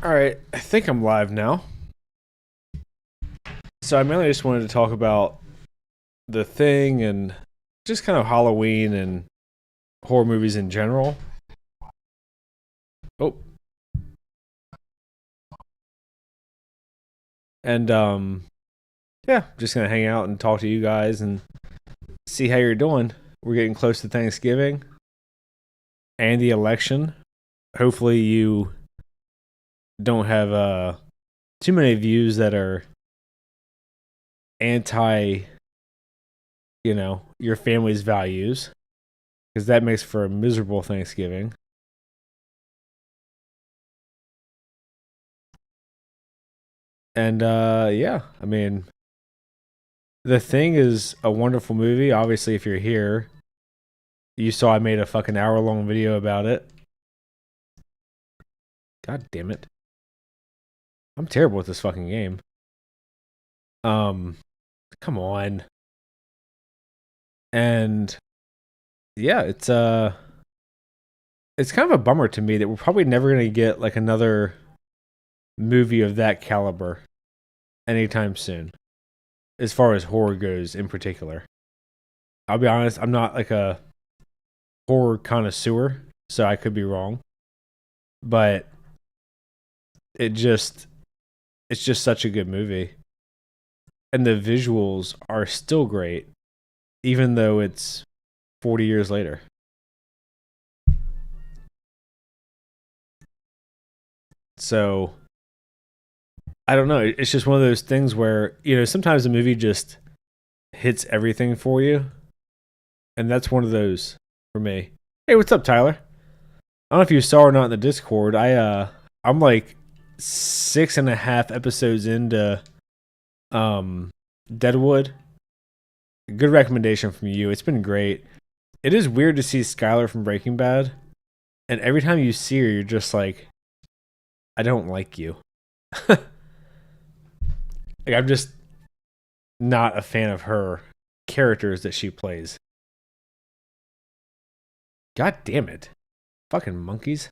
All right, I think I'm live now. So I mainly just wanted to talk about the thing and just kind of Halloween and horror movies in general. Oh, and yeah, just gonna hang out and talk to you guys and see how you're doing. We're getting close to Thanksgiving and the election. Hopefully, you don't have too many views that are anti, your family's values, because that makes for a miserable Thanksgiving. And yeah, I mean, The Thing is a wonderful movie. Obviously, if you're here, you saw I made a fucking hour long video about it. God damn it. I'm terrible with this fucking game. Um, Come on. And yeah, it's kind of a bummer to me that we're probably never gonna get like another movie of that caliber anytime soon, as far as horror goes in particular. I'll be honest, I'm not like a horror connoisseur, so I could be wrong. But it just it's just such a good movie. And the visuals are still great, even though it's 40 years later. So I don't know. It's just one of those things where, sometimes a movie just hits everything for you. And that's one of those for me. Hey, what's up, Tyler? I don't know if you saw or not in the Discord. I'm like 6.5 episodes into Deadwood. Good recommendation from you. It's been great. It is weird to see Skylar from Breaking Bad, and every time you see her, you're just like, I don't like you. Like, I'm just not a fan of her characters that she plays. God damn it. Fucking monkeys.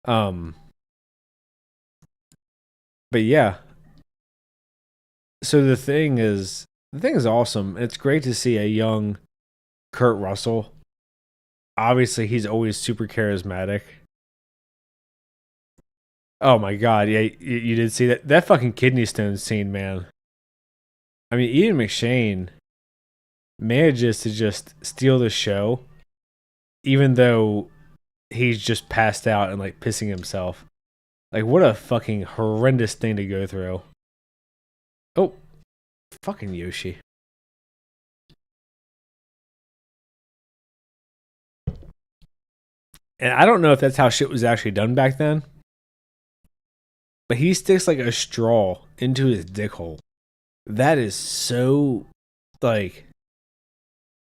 Um but yeah. So the thing is awesome. It's great to see a young Kurt Russell. Obviously, he's always super charismatic. Oh my god, yeah, you did see that fucking kidney stone scene, man. I mean, Ian McShane manages to just steal the show, even though he's just passed out and like pissing himself. Like, what a fucking horrendous thing to go through. Oh, fucking Yoshi. And I don't know if that's how shit was actually done back then, but he sticks like a straw into his dick hole. That is so, like,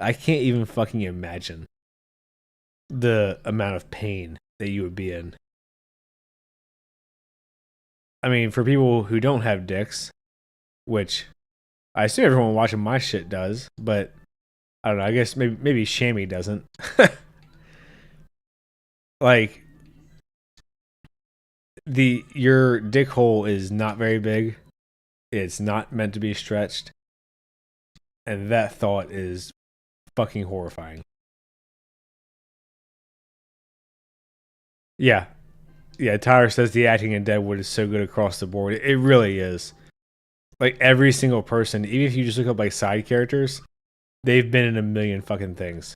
I can't even fucking imagine the amount of pain that you would be in. I mean, for people who don't have dicks, which I assume everyone watching my shit does, but I don't know. I guess maybe Shammy doesn't. Like, your dick hole is not very big. It's not meant to be stretched, and that thought is fucking horrifying. Yeah, yeah. Tyler says the acting in Deadwood is so good across the board. It really is. Like every single person, even if you just look up like side characters, they've been in a million fucking things.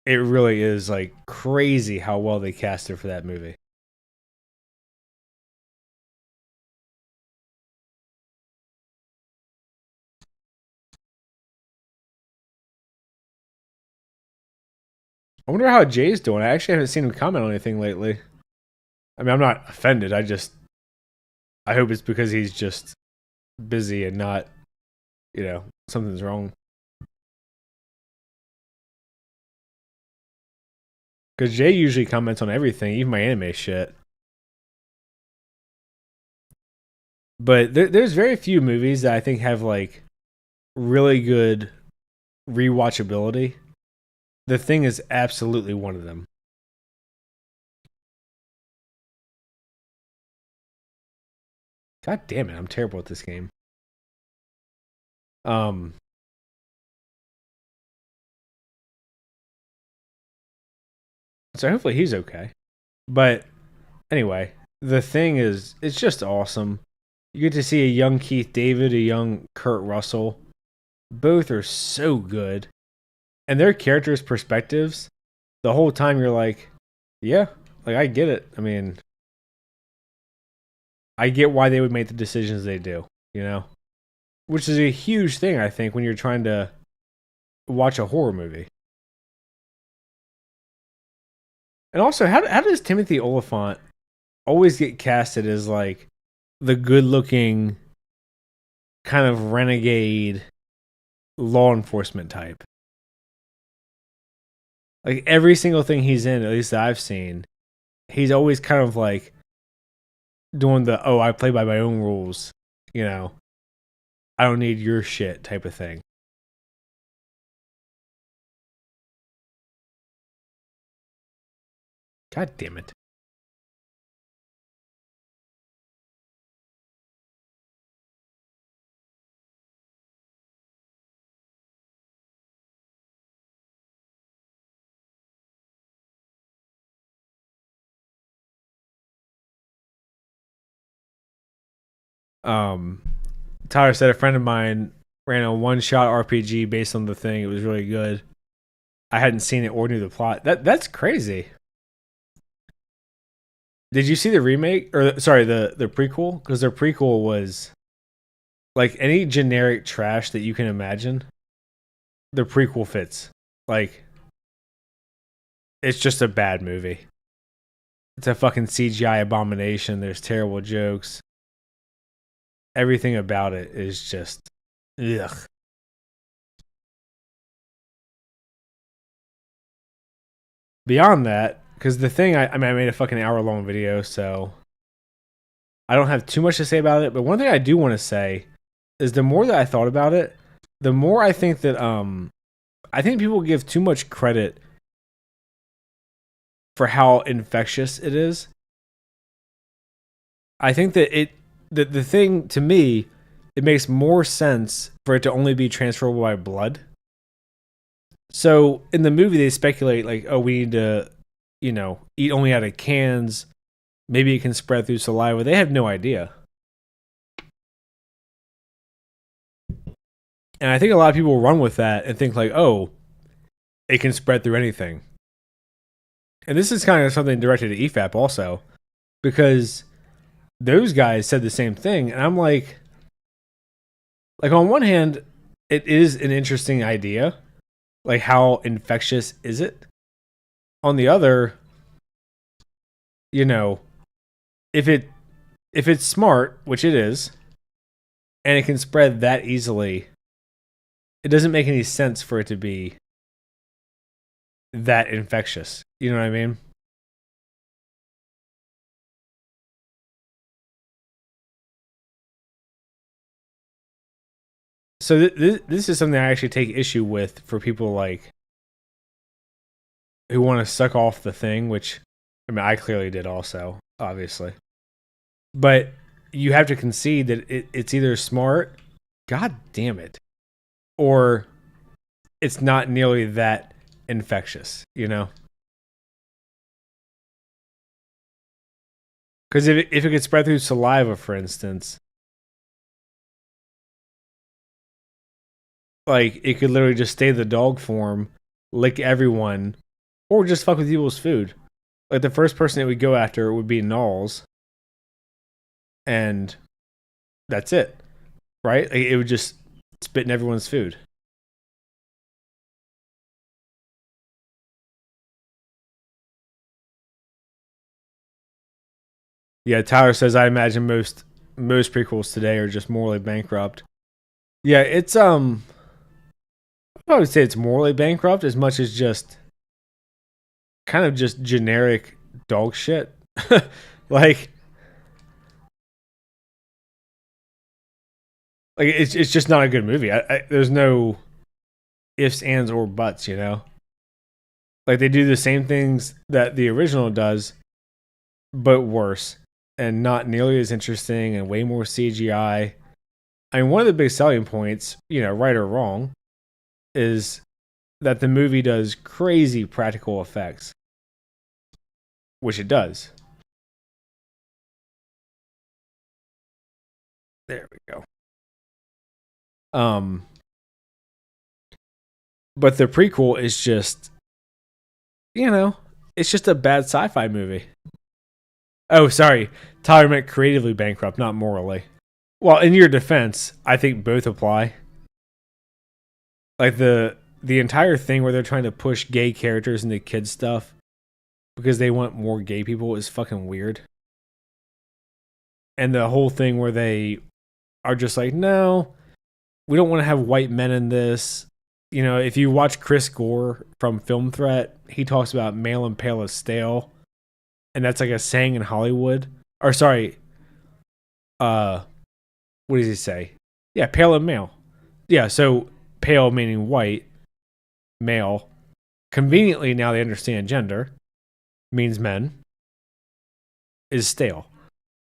It really is like crazy how well they casted for that movie. I wonder how Jay's doing. I actually haven't seen him comment on anything lately. I mean, I'm not offended. I hope it's because he's just busy and not, something's wrong. Because Jay usually comments on everything, even my anime shit. But there's very few movies that I think have like really good rewatchability. The Thing is absolutely one of them. God damn it, I'm terrible at this game. So hopefully he's okay. But anyway, the thing is, it's just awesome. You get to see a young Keith David, a young Kurt Russell. Both are so good. And their characters' perspectives, the whole time you're like, yeah, like I get it. I mean, I get why they would make the decisions they do, you know? Which is a huge thing, I think, when you're trying to watch a horror movie. And also, how does Timothy Oliphant always get casted as like the good looking kind of renegade law enforcement type? Like every single thing he's in, at least that I've seen, he's always kind of like doing the I play by my own rules, you know. I don't need your shit type of thing. God damn it. Um Tyler said a friend of mine ran a one shot RPG based on the thing. It was really good. I hadn't seen it or knew the plot. That's crazy. Did you see the remake or sorry the prequel? Because their prequel was like any generic trash that you can imagine. The prequel fits. Like it's just a bad movie. It's a fucking CGI abomination. There's terrible jokes. Everything about it is just ugh. Beyond that, because the thing I mean I made a fucking hour long video, so I don't have too much to say about it. But one thing I do want to say is the more that I thought about it, the more I think that I think people give too much credit for how infectious it is. I think that the thing to me, it makes more sense for it to only be transferable by blood. So in the movie, they speculate like, oh, we need to, you know, eat only out of cans. Maybe it can spread through saliva. They have no idea. And I think a lot of people run with that and think like, oh, it can spread through anything. And this is kind of something directed at EFAP also, because those guys said the same thing. And I'm like on one hand, it is an interesting idea. Like, how infectious is it? On the other, you know, if it's smart, which it is, and it can spread that easily, it doesn't make any sense for it to be that infectious. You know what I mean? So this is something I actually take issue with for people like who want to suck off the thing, which I mean I clearly did also, obviously. But you have to concede that it's either smart, god damn it, or it's not nearly that infectious, you know? Because if it could spread through saliva, for instance, like it could literally just stay in the dog form, lick everyone, or just fuck with people's food. Like the first person it would go after would be Knowles, and that's it, right? Like, it would just spit in everyone's food. Yeah, Tyler says I imagine most prequels today are just morally bankrupt. Yeah, it's I would say it's morally bankrupt as much as just kind of just generic dog shit. like it's just not a good movie. There's no ifs, ands, or buts, you know? Like they do the same things that the original does, but worse. and not nearly as interesting and way more CGI. I mean, one of the big selling points, right or wrong, is that the movie does crazy practical effects, which it does. There we go. But the prequel is just, it's just a bad sci-fi movie. Oh, sorry. Tyler meant creatively bankrupt, not morally. Well, in your defense, I think both apply. Like the entire thing where they're trying to push gay characters into kids stuff because they want more gay people is fucking weird. And the whole thing where they are just like, no, we don't want to have white men in this. If you watch Chris Gore from Film Threat, he talks about male and pale is stale. And that's like a saying in Hollywood. Or sorry, what does he say? Yeah, pale and male. Yeah, so pale meaning white, male. Conveniently, now they understand gender, means men, is stale.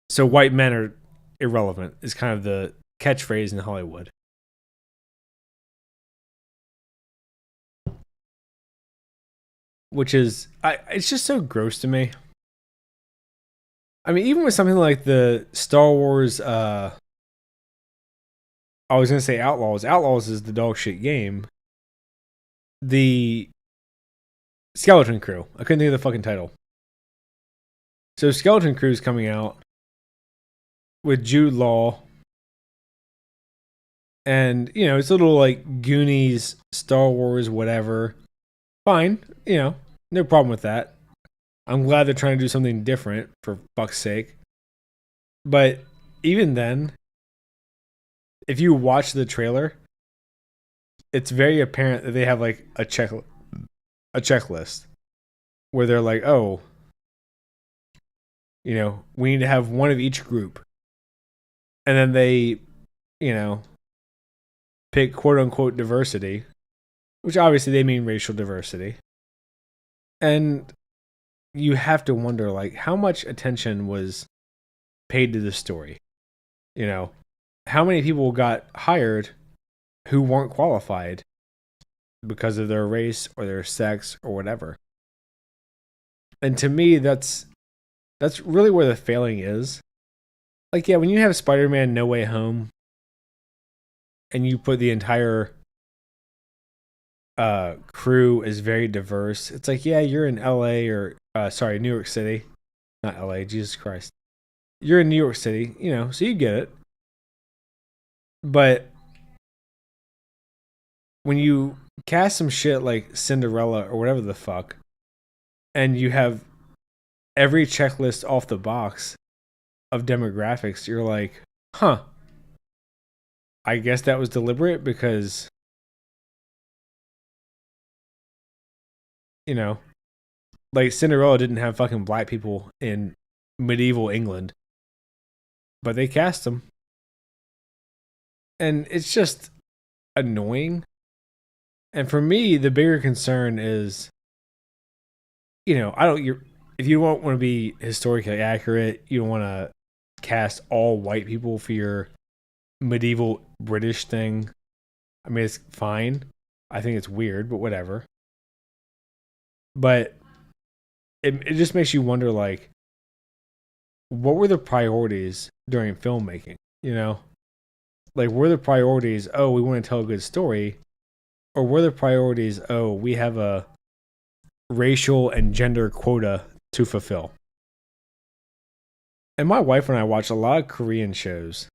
So white men are irrelevant, is kind of the catchphrase in Hollywood. Which is, it's just so gross to me. I mean, even with something like the Star Wars, I was going to say Outlaws. Outlaws is the dog shit game. The Skeleton Crew. I couldn't think of the fucking title. So Skeleton Crew is coming out with Jude Law. And, it's a little like Goonies, Star Wars, whatever. Fine, no problem with that. I'm glad they're trying to do something different, for fuck's sake. But even then, if you watch the trailer, it's very apparent that they have like a checklist where they're like, oh, we need to have one of each group. And then they, pick quote unquote diversity, which obviously they mean racial diversity. And you have to wonder, like, how much attention was paid to the story? How many people got hired who weren't qualified because of their race or their sex or whatever? And to me, that's really where the failing is. Like, yeah, when you have Spider-Man No Way Home and you put the entire crew is very diverse. It's like, yeah, you're in LA or New York City. Not LA, Jesus Christ. You're in New York City, so you get it. But when you cast some shit like Cinderella or whatever the fuck, and you have every checklist off the box of demographics, you're like, huh. I guess that was deliberate because like Cinderella didn't have fucking black people in medieval England, but they cast them. And it's just annoying. And for me, the bigger concern is, if you don't want to be historically accurate, you don't want to cast all white people for your medieval British thing. I mean, it's fine. I think it's weird, but whatever. But it just makes you wonder, like, what were the priorities during filmmaking? Like, were the priorities, oh, we want to tell a good story? Or were the priorities, oh, we have a racial and gender quota to fulfill? And my wife and I watch a lot of Korean shows.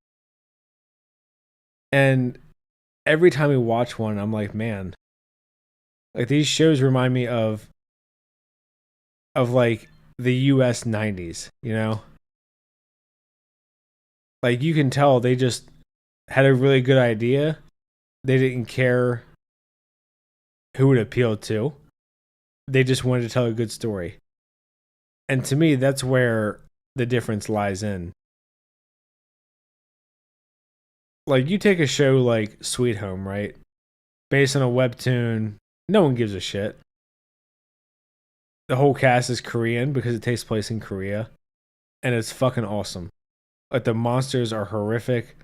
And every time we watch one, I'm like, man, like, these shows remind me of like the US 90s, Like, you can tell they just had a really good idea. They didn't care who it appealed to. They just wanted to tell a good story. And to me, that's where the difference lies in. Like, you take a show like Sweet Home, right? Based on a webtoon, no one gives a shit. The whole cast is Korean because it takes place in Korea. and it's fucking awesome. Like the monsters are horrific.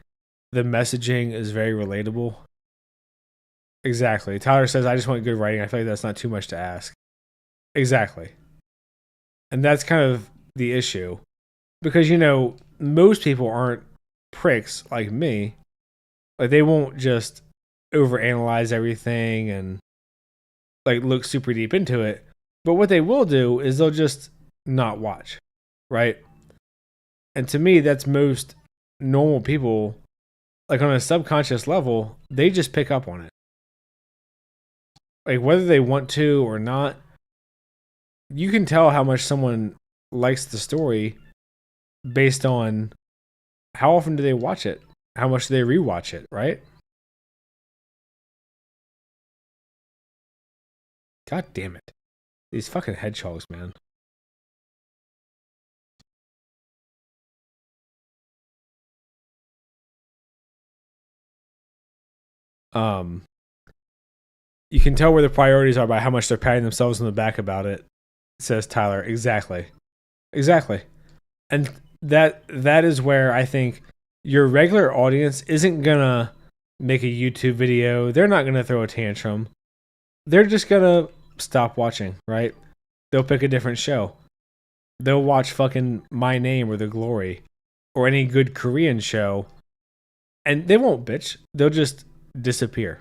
The messaging is very relatable. Exactly. Tyler says, I just want good writing. I feel like that's not too much to ask. Exactly. And that's kind of the issue. Because, most people aren't pricks like me. Like, they won't just overanalyze everything and, like, look super deep into it. But what they will do is they'll just not watch, right? And to me, that's most normal people, like, on a subconscious level, they just pick up on it. Like, whether they want to or not, you can tell how much someone likes the story based on how often do they watch it, how much do they rewatch it, right? God damn it. These fucking hedgehogs, man. Um, you can tell where the priorities are by how much they're patting themselves on the back about it, says Tyler. Exactly. Exactly. And that is where I think your regular audience isn't gonna make a YouTube video. They're not gonna throw a tantrum. They're just gonna stop watching, right? They'll pick a different show. They'll watch fucking My Name or The Glory or any good Korean show, and they won't bitch. They'll just disappear.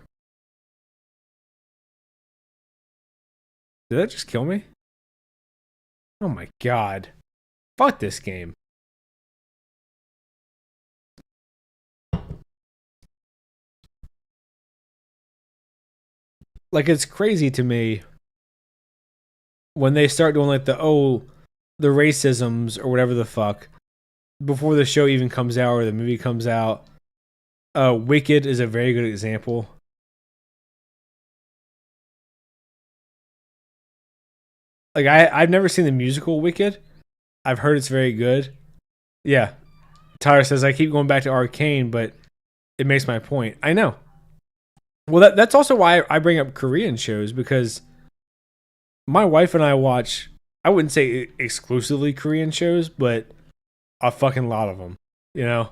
Did that just kill me? Oh my god. Fuck this game. Like, it's crazy to me when they start doing like the racisms or whatever the fuck before the show even comes out or the movie comes out. Wicked is a very good example. Like, I've never seen the musical Wicked. I've heard it's very good. Yeah. Tyler says I keep going back to Arcane, but it makes my point. I know. Well, that's also why I bring up Korean shows, because my wife and I watch, I wouldn't say exclusively Korean shows, but a fucking lot of them, you know?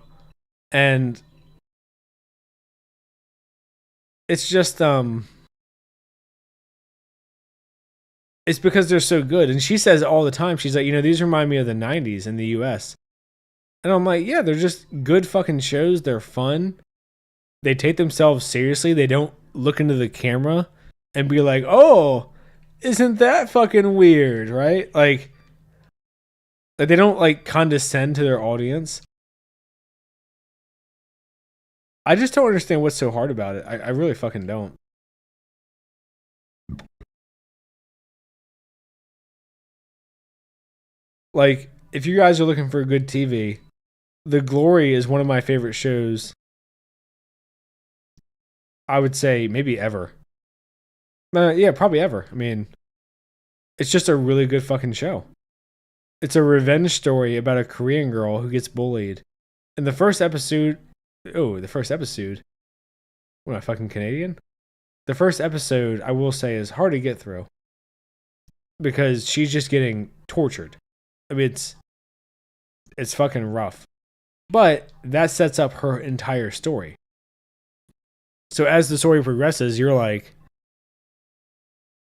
And it's just, it's because they're so good. And she says all the time, she's like, these remind me of the 90s in the US. And I'm like, yeah, they're just good fucking shows. They're fun. They take themselves seriously. They don't look into the camera and be like, oh, isn't that fucking weird, right? Like they don't like condescend to their audience. I just don't understand what's so hard about it. I really fucking don't. Like, if you guys are looking for good TV, The Glory is one of my favorite shows. I would say maybe ever. Yeah, probably ever. I mean, it's just a really good fucking show. It's a revenge story about a Korean girl who gets bullied. In the first episode, the first episode. What am I, fucking Canadian? The first episode, I will say, is hard to get through because she's just getting tortured. I mean, it's fucking rough. But that sets up her entire story. So as the story progresses, you're like,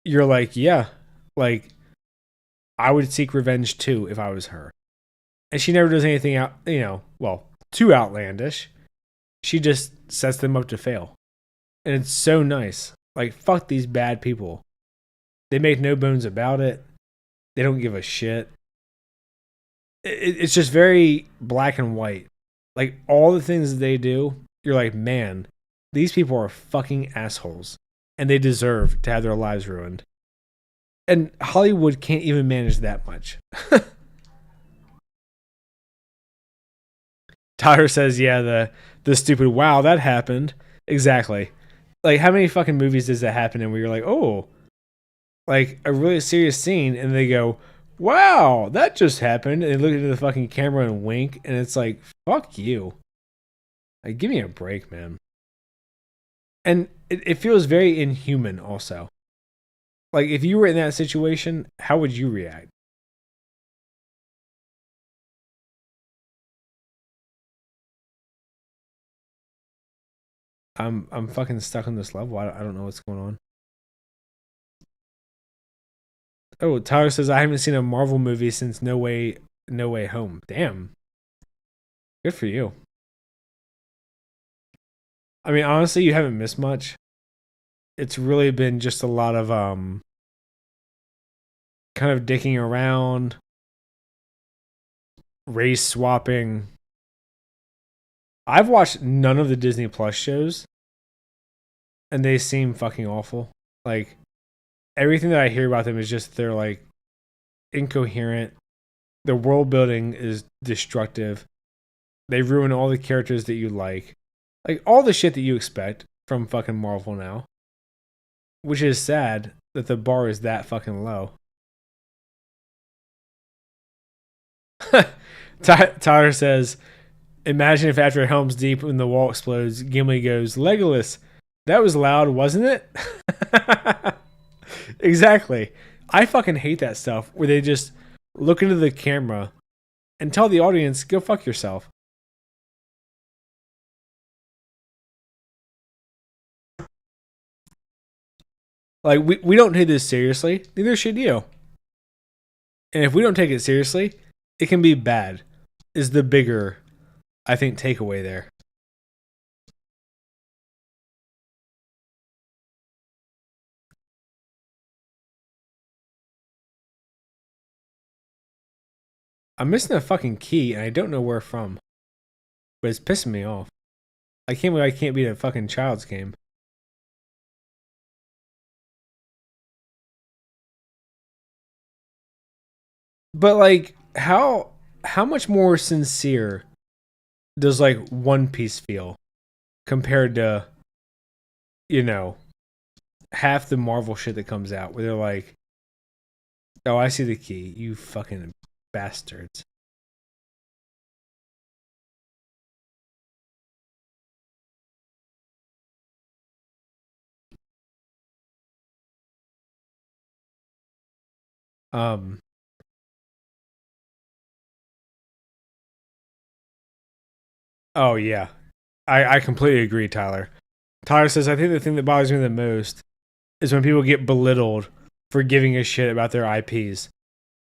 yeah, like I would seek revenge too if I was her. And she never does anything out, too outlandish. She just sets them up to fail. And it's so nice. Like, fuck these bad people. They make no bones about it. They don't give a shit. It's just very black and white. Like, all the things that they do, you're like, man, these people are fucking assholes. And they deserve to have their lives ruined. And Hollywood can't even manage that much. Tyler says, yeah, the stupid, wow, that happened. Exactly. Like, how many fucking movies does that happen in where you're like, oh, like a really serious scene, and they go, wow, that just happened, and they look into the fucking camera and wink, and it's like, fuck you. Like, give me a break, man. And it feels very inhuman also. Like, if you were in that situation, how would you react? I'm fucking stuck on this level. I don't know what's going on. Oh, Tyler says I haven't seen a Marvel movie since No Way Home. Damn. Good for you. I mean, honestly, you haven't missed much. It's really been just a lot of kind of dicking around, race swapping. I've watched none of the Disney Plus shows, and they seem fucking awful. Like everything that I hear about them is just they're like incoherent. The world building is destructive. They ruin all the characters that you like all the shit that you expect from fucking Marvel now. Which is sad that the bar is that fucking low. Tyler says, imagine if after Helm's Deep when the wall explodes, Gimli goes, Legolas, that was loud, wasn't it? Exactly. I fucking hate that stuff where they just look into the camera and tell the audience, go fuck yourself. Like, we don't take this seriously. Neither should you. And if we don't take it seriously, it can be bad, is the bigger, I think, takeaway there. I'm missing a fucking key and I don't know where from. But it's pissing me off. I can't believe I can't beat a fucking child's game. But like, how much more sincere does like One Piece feel compared to, you know, half the Marvel shit that comes out where they're like, oh, I see the key, you fucking bastards. Um, oh yeah, I completely agree, Tyler. Tyler says I think the thing that bothers me the most is when people get belittled for giving a shit about their IPs.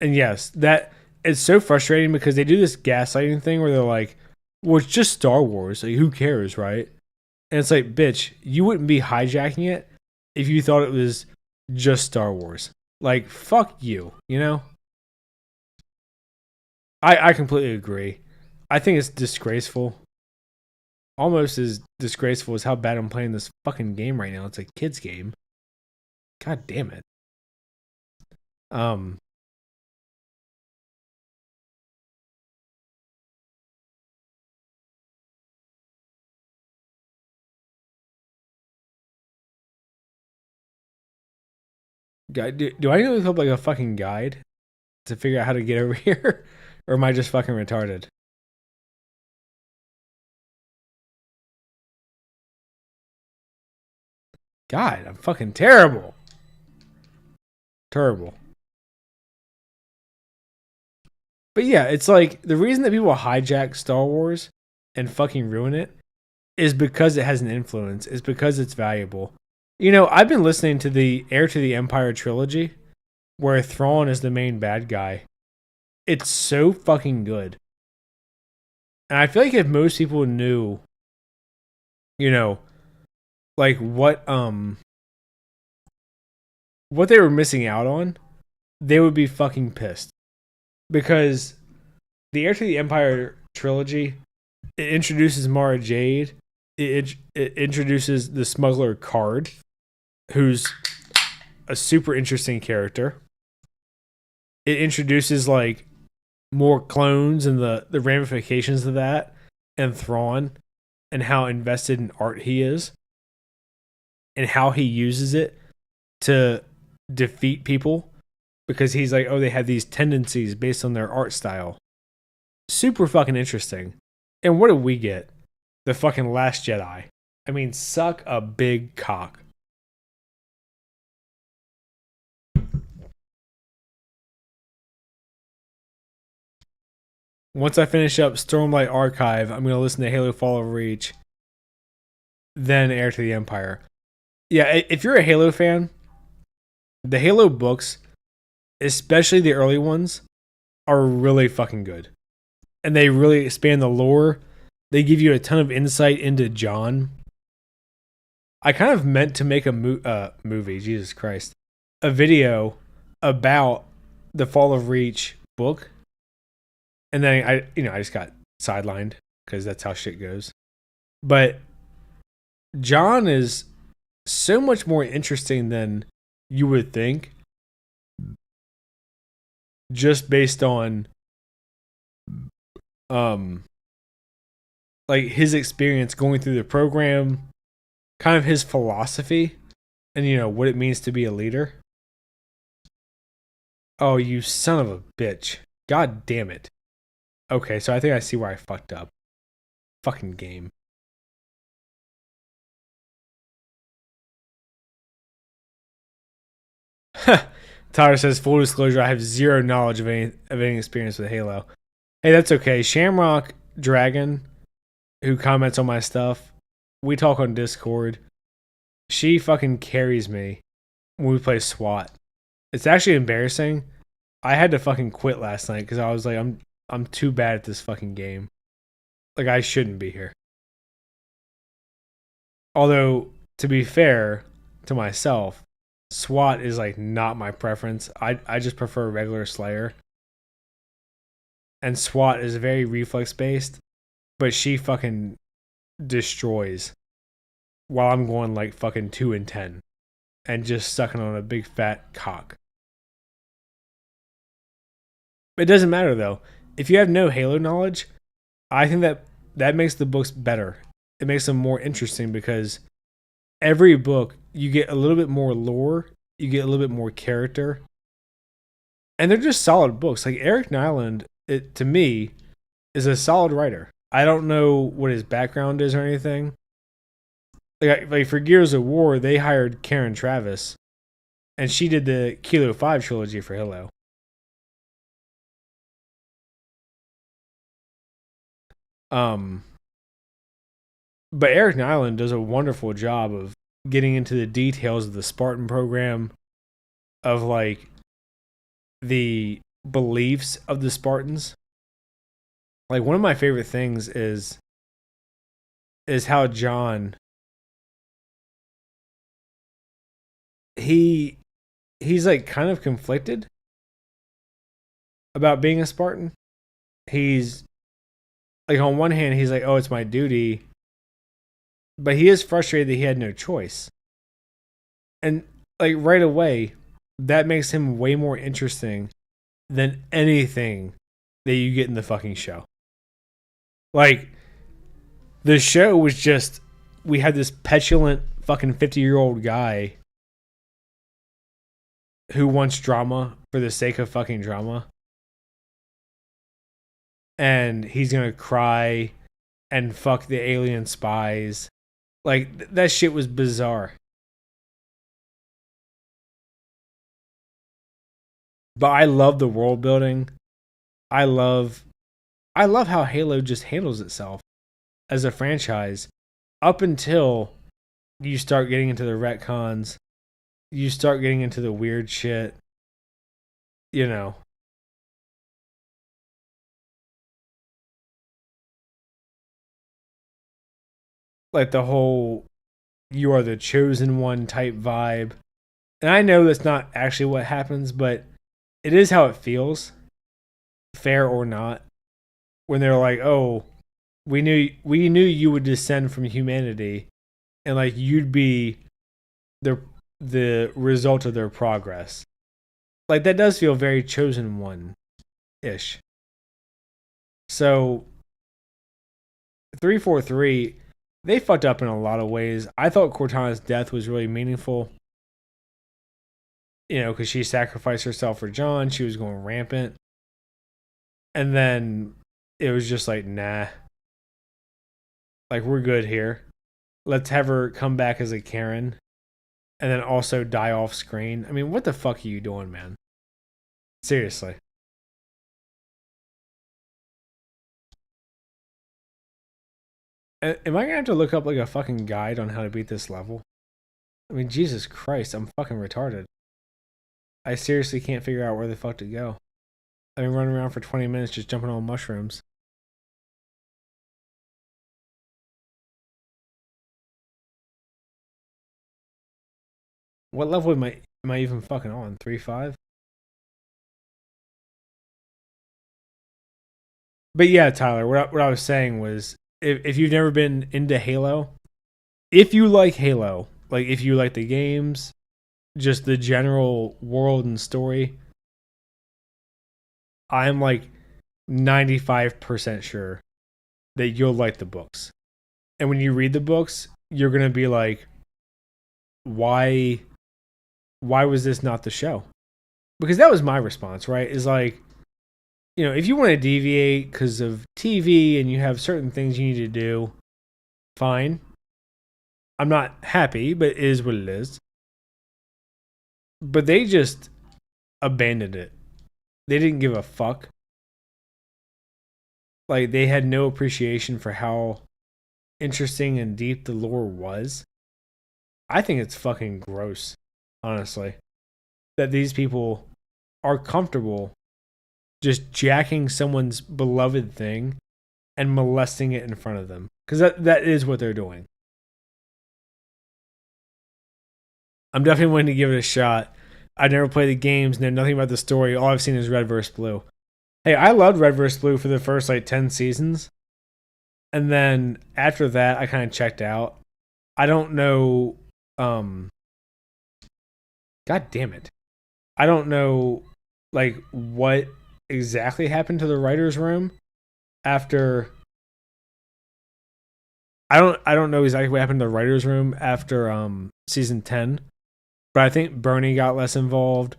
And yes, that it's so frustrating because they do this gaslighting thing where they're like, "Well, it's just Star Wars. Like, who cares, right?" And it's like, "Bitch, you wouldn't be hijacking it if you thought it was just Star Wars. Like, fuck you, you know?" I completely agree. I think it's disgraceful. Almost as disgraceful as how bad I'm playing this fucking game right now. It's a kid's game. God damn it. Um, do I need to look up like a fucking guide to figure out how to get over here? Or am I just fucking retarded? God, I'm fucking terrible. Terrible. But yeah, it's like the reason that people hijack Star Wars and fucking ruin it is because it has an influence, is because it's valuable. You know, I've been listening to the Heir to the Empire trilogy where Thrawn is the main bad guy. It's so fucking good. And I feel like if most people knew, you know, like what they were missing out on, they would be fucking pissed. Because the Heir to the Empire trilogy, it introduces Mara Jade. It introduces the smuggler Card, who's a super interesting character. It introduces like more clones and the ramifications of that, and Thrawn, and how invested in art he is, and how he uses it to defeat people because he's like, oh, they have these tendencies based on their art style. Super fucking interesting. And what did we get? The fucking Last Jedi. I mean, suck a big cock. Once I finish up Stormlight Archive, I'm going to listen to Halo Fall of Reach then Heir to the Empire. Yeah, if you're a Halo fan, the Halo books, especially the early ones, are really fucking good. And they really expand the lore. They give you a ton of insight into John. I kind of meant to make a movie, Jesus Christ, a video about the Fall of Reach book. And then I just got sidelined because that's how shit goes. But John is so much more interesting than you would think, just based on like his experience going through the program, kind of his philosophy, and what it means to be a leader. Oh, you son of a bitch. God damn it. Okay, so I think I see where I fucked up. Fucking game. Tyler says, full disclosure, I have zero knowledge of any experience with Halo. Hey, that's okay. Shamrock Dragon, who comments on my stuff, we talk on Discord. She fucking carries me when we play SWAT. It's actually embarrassing. I had to fucking quit last night because I was like, I'm too bad at this fucking game. Like, I shouldn't be here. Although, to be fair to myself, SWAT is like not my preference. I just prefer regular Slayer. And SWAT is very reflex based, but she fucking destroys while I'm going like fucking 2 and 10 and just sucking on a big fat cock. It doesn't matter though. If you have no Halo knowledge, I think that makes the books better. It makes them more interesting because every book you get a little bit more lore, you get a little bit more character, and they're just solid books. Like Eric Nyland, to me, is a solid writer. I don't know what his background is or anything. Like for Gears of War, they hired Karen Traviss, and she did the Kilo 5 trilogy for Halo. But Eric Nyland does a wonderful job of getting into the details of the Spartan program, of like the beliefs of the Spartans. Like one of my favorite things is how John he's like kind of conflicted about being a Spartan. He's like, on one hand, he's like, oh, it's my duty. But he is frustrated that he had no choice. And like right away, that makes him way more interesting than anything that you get in the fucking show. Like, the show was just, we had this petulant fucking 50-year-old guy who wants drama for the sake of fucking drama. And he's gonna cry and fuck the alien spies. Like, that shit was bizarre. But I love the world building. I love how Halo just handles itself as a franchise up until you start getting into the retcons. You start getting into the weird shit. You know. Like the whole you are the chosen one type vibe. And I know that's not actually what happens, but it is how it feels, fair or not. When they're like, "Oh, we knew you would descend from humanity, and like you'd be the result of their progress." Like that does feel very chosen one ish. So 343, they fucked up in a lot of ways. I thought Cortana's death was really meaningful. Because she sacrificed herself for John. She was going rampant. And then it was just like, nah. Like, we're good here. Let's have her come back as a Karen. And then also die off screen. I mean, what the fuck are you doing, man? Seriously. Am I gonna have to look up like a fucking guide on how to beat this level? I mean, Jesus Christ, I'm fucking retarded. I seriously can't figure out where the fuck to go. I've been running around for 20 minutes just jumping on mushrooms. What level am I even fucking on? 3-5? But yeah, Tyler, what I was saying was if you've never been into Halo, if you like Halo, like if you like the games, just the general world and story, I'm like 95% sure that you'll like the books. And when you read the books, you're going to be like, why was this not the show? Because that was my response, right? Is like, you know, if you want to deviate because of TV and you have certain things you need to do, fine. I'm not happy, but it is what it is. But they just abandoned it. They didn't give a fuck. Like, they had no appreciation for how interesting and deep the lore was. I think it's fucking gross, honestly, that these people are comfortable just jacking someone's beloved thing and molesting it in front of them. Because that is what they're doing. I'm definitely willing to give it a shot. I never played the games, know nothing about the story. All I've seen is Red vs. Blue. Hey, I loved Red vs. Blue for the first like 10 seasons. And then after that, I kind of checked out. I don't know. God damn it. I don't know like what exactly happened to the writer's room after. I don't know exactly what happened to the writer's room after season 10. But I think Bernie got less involved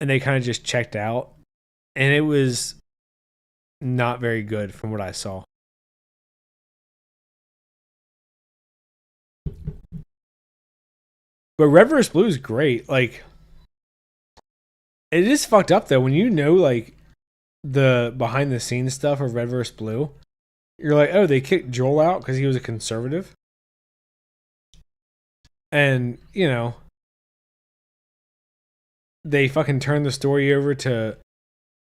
and they kind of just checked out. And it was not very good from what I saw. But Red vs. Blue is great. Like, it is fucked up though when you know like the behind the scenes stuff of Red vs. Blue. You're like, oh, they kicked Joel out because he was a conservative, and you know they fucking turned the story over to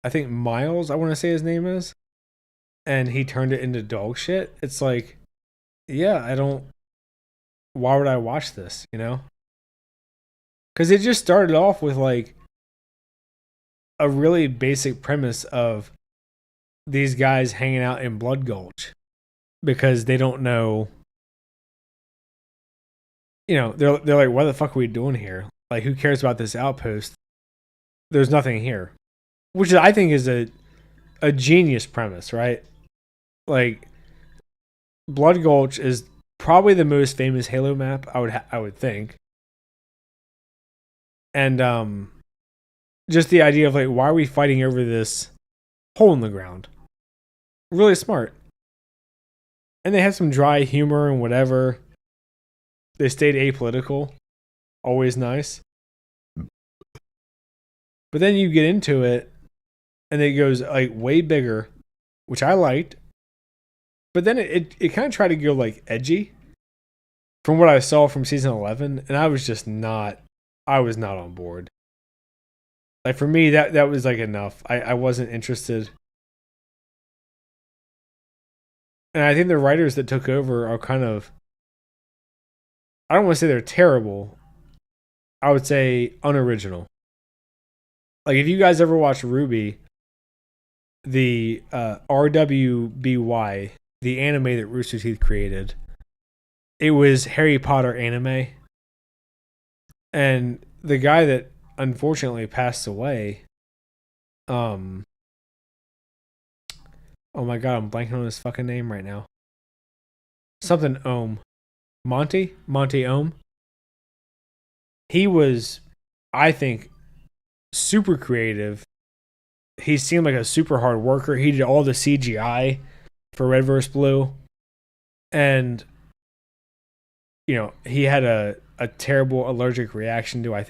I think Miles. I want to say his name is, and he turned it into dog shit. It's like, yeah, I don't. Why would I watch this? You know, because it just started off with like a really basic premise of these guys hanging out in Blood Gulch because they don't know. You know, they're like, what the fuck are we doing here? Like, who cares about this outpost? There's nothing here, which I think is a genius premise, right? Like, Blood Gulch is probably the most famous Halo map. I would think, and just the idea of like, why are we fighting over this hole in the ground? Really smart. And they had some dry humor and whatever. They stayed apolitical. Always nice. But then you get into it and it goes like way bigger, which I liked. But then it kind of tried to go like edgy from what I saw from season 11. And I was not on board. Like for me, that was like enough. I wasn't interested. And I think the writers that took over are kind of, I don't want to say they're terrible. I would say unoriginal. Like if you guys ever watched RWBY, the RWBY, the anime that Rooster Teeth created, it was Harry Potter anime. And the guy that unfortunately passed away, oh my god, I'm blanking on his fucking name right now. Something Ohm. Monty Ohm. He was, I think, super creative. He seemed like a super hard worker. He did all the CGI for Red vs. Blue. And, you know, he had a terrible allergic reaction to, I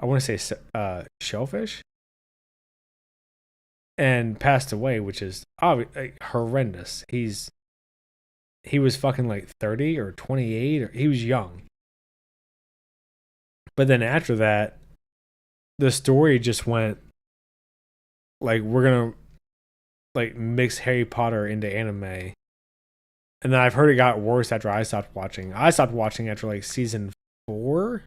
want to say shellfish. And passed away, which is horrendous. He's he was fucking like 30 or 28, or he was young. But then after that, the story just went like, we're gonna like mix Harry Potter into anime. And then I've heard it got worse after I stopped watching. I stopped watching after like season 4.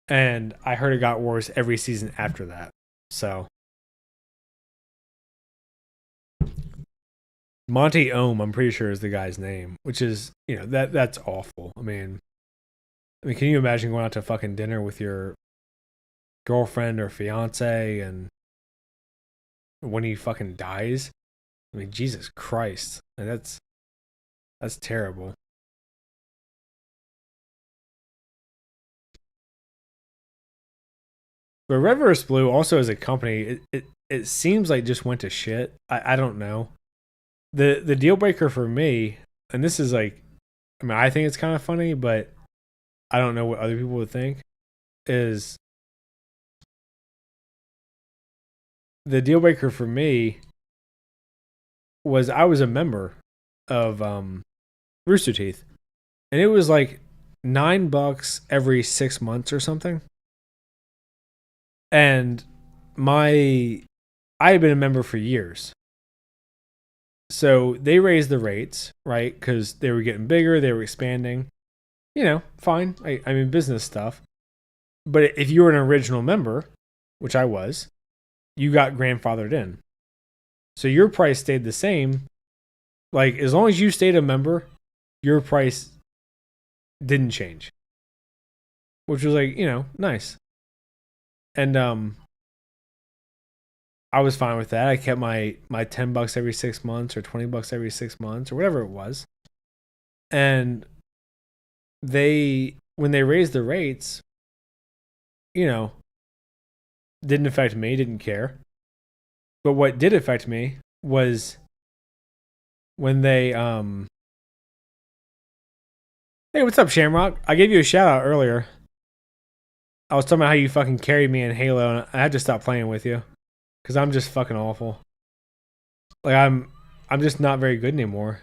And I heard it got worse every season after that. So Monty Ohm, I'm pretty sure is the guy's name, which is, that's awful. I mean, can you imagine going out to fucking dinner with your girlfriend or fiance and when he fucking dies? I mean, Jesus Christ. Like, that's terrible. But Red vs. Blue also as a company, it seems like just went to shit. I don't know. The deal breaker for me, and this is like, I mean, I think it's kind of funny, but I don't know what other people would think, is the deal breaker for me was I was a member of Rooster Teeth, and it was like $9 every 6 months or something. And I had been a member for years. So they raised the rates, right? Because they were getting bigger, they were expanding. Fine. I mean, business stuff. But if you were an original member, which I was, you got grandfathered in. So your price stayed the same. Like, as long as you stayed a member, your price didn't change. Which was like, nice. And I was fine with that. I kept my $10 every 6 months or $20 every 6 months or whatever it was. And when they raised the rates, didn't affect me, didn't care. But what did affect me was when they hey, what's up, Shamrock? I gave you a shout out earlier. I was talking about how you fucking carried me in Halo, and I had to stop playing with you because I'm just fucking awful. Like I'm just not very good anymore.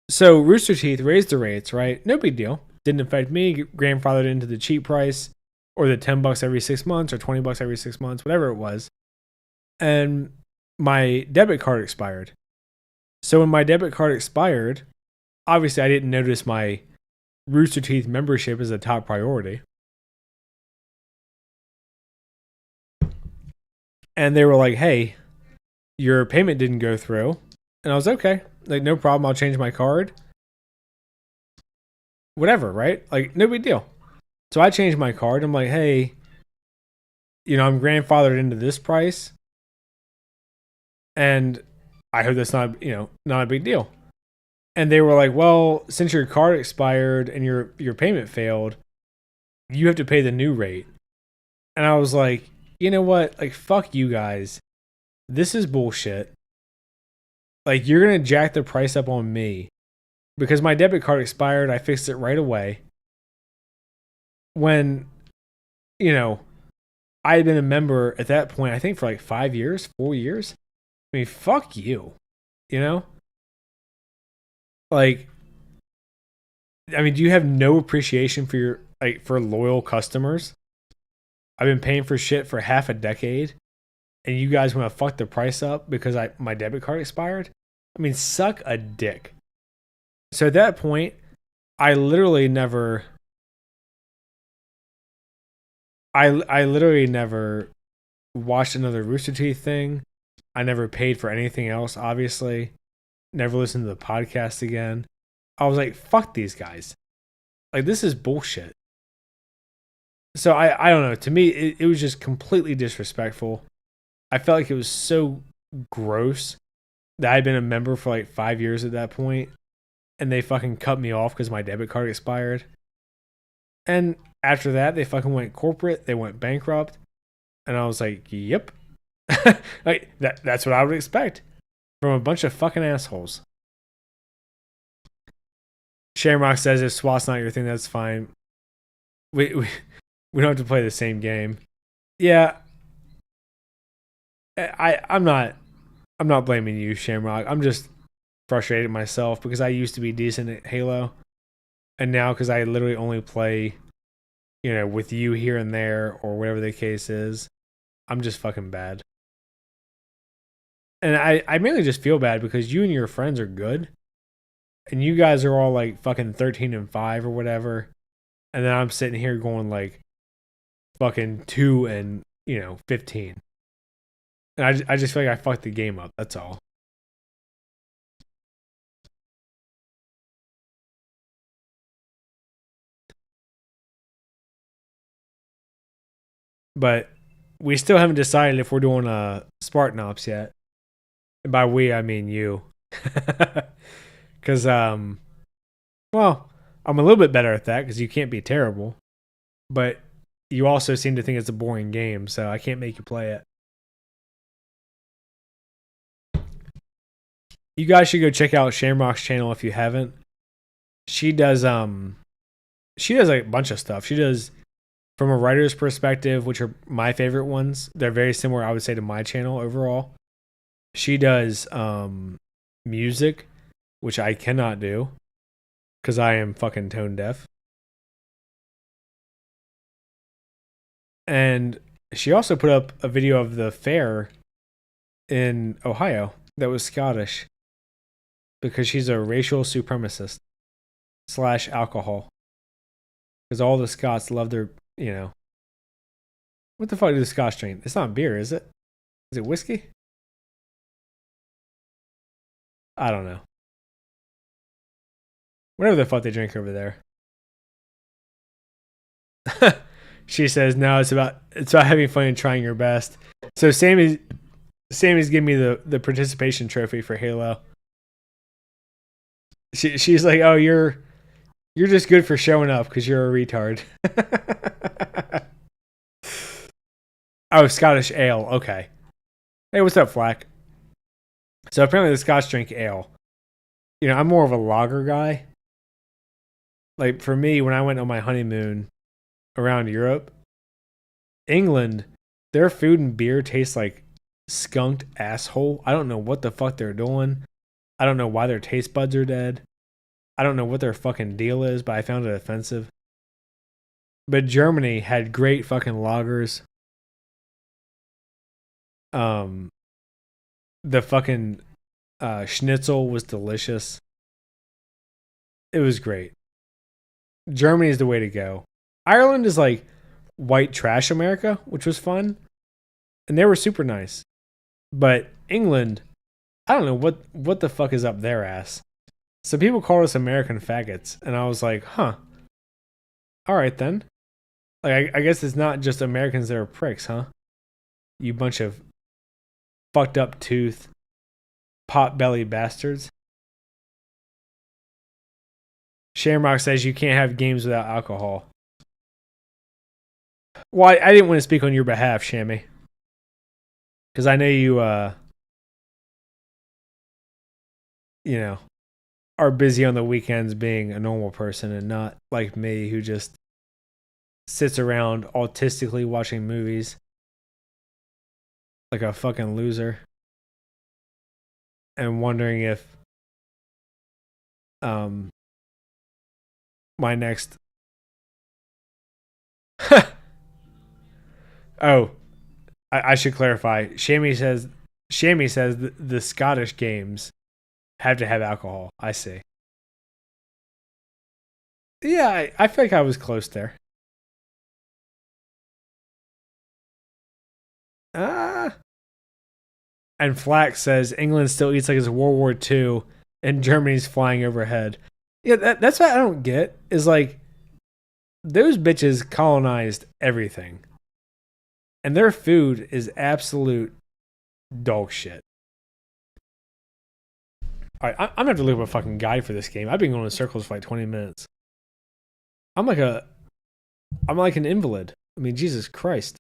So Rooster Teeth raised the rates, right? No big deal. Didn't affect me. Grandfathered into the cheap price, or the $10 every 6 months, or $20 every 6 months, whatever it was. And my debit card expired. So when my debit card expired, obviously I didn't notice my Rooster Teeth membership as a top priority. And they were like, hey, your payment didn't go through. And I was okay. Like, no problem. I'll change my card. Whatever, right? Like, no big deal. So I changed my card. I'm like, hey, I'm grandfathered into this price. And I hope that's not a big deal. And they were like, well, since your card expired and your payment failed, you have to pay the new rate. And I was like, you know what? Like, fuck you guys. This is bullshit. Like, you're going to jack the price up on me because my debit card expired. I fixed it right away. When, I had been a member at that point, I think for like 5 years, 4 years. I mean, fuck you. Like, I mean, do you have no appreciation for for loyal customers? I've been paying for shit for half a decade, and you guys want to fuck the price up because my debit card expired? I mean, suck a dick. So at that point, I literally never watched another Rooster Teeth thing. I never paid for anything else, obviously. Never listened to the podcast again. I was like, fuck these guys. Like, this is bullshit. So I don't know. To me, it was just completely disrespectful. I felt like it was so gross that I'd been a member for like 5 years at that point, and they fucking cut me off because my debit card expired. And after that, they fucking went corporate. They went bankrupt. And I was like, yep. Like, that's what I would expect from a bunch of fucking assholes. Shamrock says if SWAT's not your thing, that's fine. We don't have to play the same game. Yeah. I'm not blaming you, Shamrock. I'm just frustrated myself because I used to be decent at Halo, and now because I literally only play, with you here and there or whatever the case is, I'm just fucking bad. And I mainly just feel bad because you and your friends are good, and you guys are all like fucking 13-5 or whatever, and then I'm sitting here going like fucking 2-15, and I just feel like I fucked the game up. That's all. But we still haven't decided if we're doing Spartan Ops yet. And by we, I mean you. Because, well, I'm a little bit better at that because you can't be terrible. But you also seem to think it's a boring game, so I can't make you play it. You guys should go check out Shamrock's channel if you haven't. She does a bunch of stuff. She does from a writer's perspective, which are my favorite ones. They're very similar, I would say, to my channel overall. She does music, which I cannot do because I am fucking tone deaf. And she also put up a video of the fair in Ohio that was Scottish because she's a racial supremacist / alcohol. Because all the Scots love their. What the fuck do the Scots drink? It's not beer, is it? Is it whiskey? I don't know. Whatever the fuck they drink over there. She says, "No, it's about having fun and trying your best." So Sammy's giving me the participation trophy for Halo. She's like, "Oh, you're just good for showing up because you're a retard." Oh, Scottish ale. Okay. Hey, what's up, Flack? So apparently the Scots drink ale. I'm more of a lager guy. Like for me, when I went on my honeymoon around Europe, England, their food and beer tastes like skunked asshole. I don't know what the fuck they're doing. I don't know why their taste buds are dead. I don't know what their fucking deal is, but I found it offensive. But Germany had great fucking lagers. Um, the fucking schnitzel was delicious. It was great. Germany is the way to go. Ireland is like white trash America, which was fun, and they were super nice. But England, I don't know what the fuck is up their ass. So people call us American faggots, and I was like, huh. All right then. Like I guess it's not just Americans that are pricks, huh? You bunch of fucked up tooth, pot belly bastards. Shamrock says you can't have games without alcohol. Well, I didn't want to speak on your behalf, Shammy, because I know you know, are busy on the weekends being a normal person and not like me who just sits around autistically watching movies like a fucking loser and wondering if um my next oh I should clarify. Shammy says the Scottish games have to have alcohol. I see. Yeah, I feel like I was close there. Ah. And Flack says England still eats like it's World War II and Germany's flying overhead. Yeah, that's what I don't get. Is like those bitches colonized everything. And their food is absolute dog shit. All right, I'm gonna have to look up a fucking guide for this game. I've been going in circles for like 20 minutes. I'm like an invalid. I mean, Jesus Christ.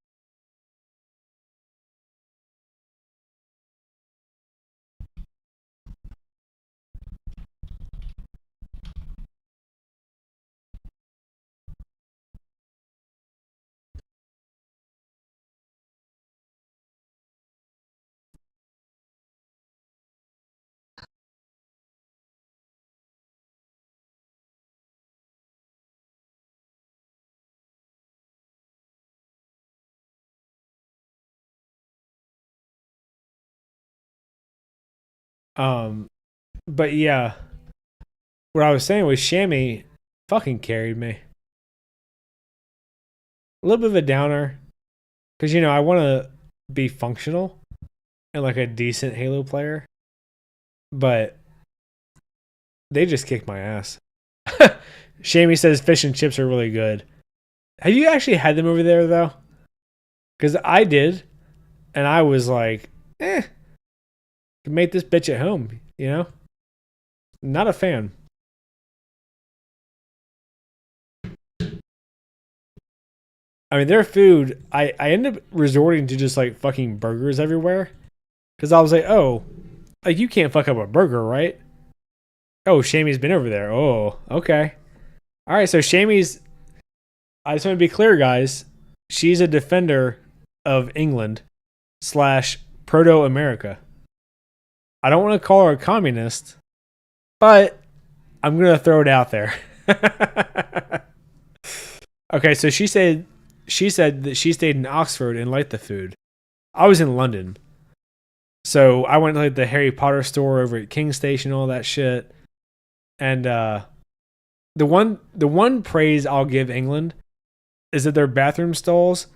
Um, but yeah, what I was saying was Shammy fucking carried me. A little bit of a downer because I want to be functional and like a decent Halo player, but they just kicked my ass. Shammy says fish and chips are really good. Have you actually had them over there though? Because I did, and I was like, can make this bitch at home. Not a fan. I mean, their food, I ended up resorting to just like fucking burgers everywhere. Because I was like, oh, like you can't fuck up a burger, right? Oh, Shammy's been over there. Oh, okay. All right, so Shammy's, I just want to be clear, guys. She's a defender of England slash proto America. I don't want to call her a communist, but I'm going to throw it out there. Okay, so she said that she stayed in Oxford and liked the food. I was in London. So I went to like the Harry Potter store over at King Station, all that shit. And the one praise I'll give England is that their bathroom stalls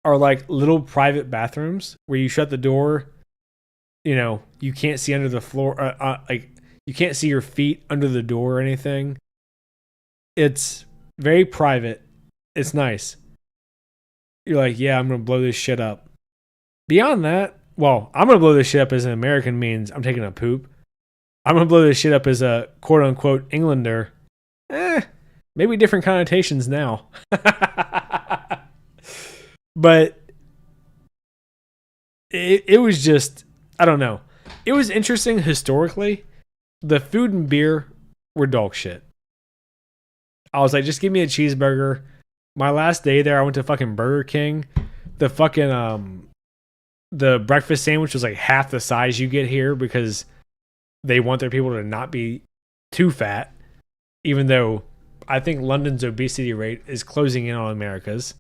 are like little private bathrooms where you shut the door. You can't see under the floor. Like you can't see your feet under the door or anything. It's very private. It's nice. You're like, yeah, I'm gonna blow this shit up. Beyond that, well, I'm gonna blow this shit up as an American means I'm taking a poop. I'm gonna blow this shit up as a quote unquote Englander. Maybe different connotations now. But it was just, I don't know. It was interesting historically. The food and beer were dog shit. I was like, just give me a cheeseburger. My last day there, I went to fucking Burger King. The fucking the breakfast sandwich was like half the size you get here because they want their people to not be too fat, even though I think London's obesity rate is closing in on America's.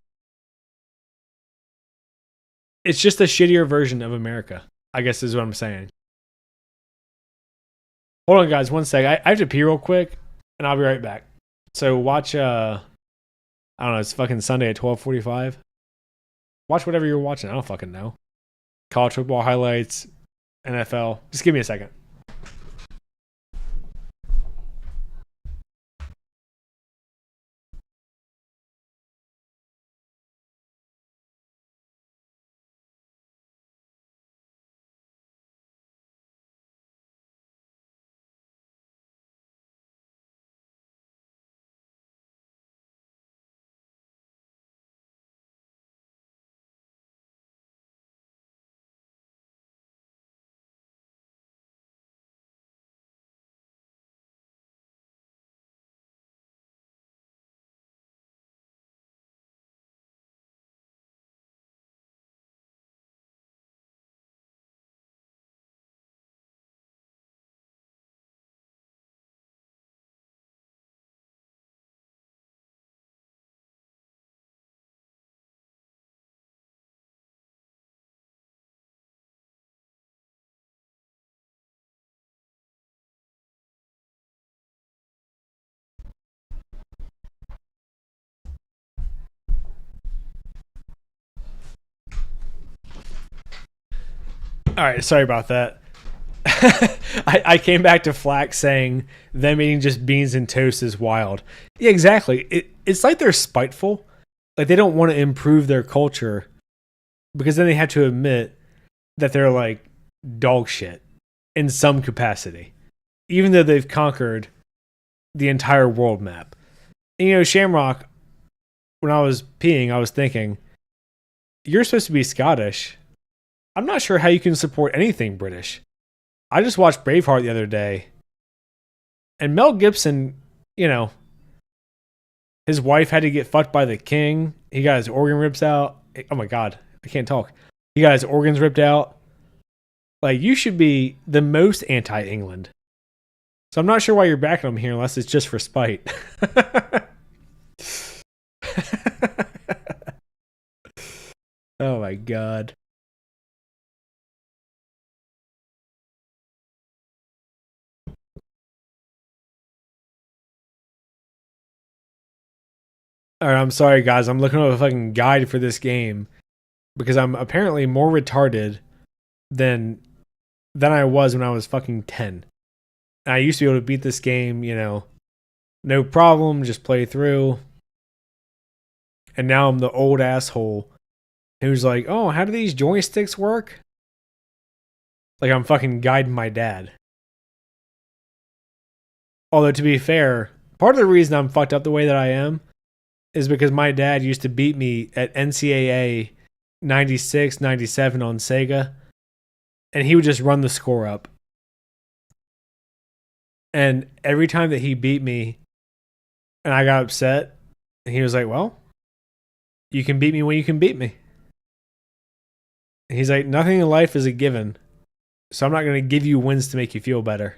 It's just a shittier version of America, I guess is what I'm saying. Hold on, guys, one sec. I have to pee real quick, and I'll be right back. So watch, I don't know, it's fucking Sunday at 12:45. Watch whatever you're watching. I don't fucking know. College football highlights, NFL. Just give me a second. All right, sorry about that. I came back to Flack saying them eating just beans and toast is wild. Yeah, exactly. It's like they're spiteful. Like they don't want to improve their culture because then they have to admit that they're like dog shit in some capacity, even though they've conquered the entire world map. And, Shamrock, when I was peeing, I was thinking, you're supposed to be Scottish. I'm not sure how you can support anything British. I just watched Braveheart the other day, and Mel Gibson, his wife had to get fucked by the king. He got his organ ripped out. Oh my god, I can't talk. He got his organs ripped out. Like, you should be the most anti-England. So I'm not sure why you're backing him here unless it's just for spite. Oh my god. All right, I'm sorry, guys. I'm looking up a fucking guide for this game because I'm apparently more retarded than I was when I was fucking 10. And I used to be able to beat this game, no problem, just play through. And now I'm the old asshole who's like, "Oh, how do these joysticks work?" Like I'm fucking guiding my dad. Although to be fair, part of the reason I'm fucked up the way that I am is because my dad used to beat me at NCAA 96, 97 on Sega, and he would just run the score up. And every time that he beat me and I got upset, and he was like, "Well, you can beat me when you can beat me." And he's like, "Nothing in life is a given, so I'm not going to give you wins to make you feel better."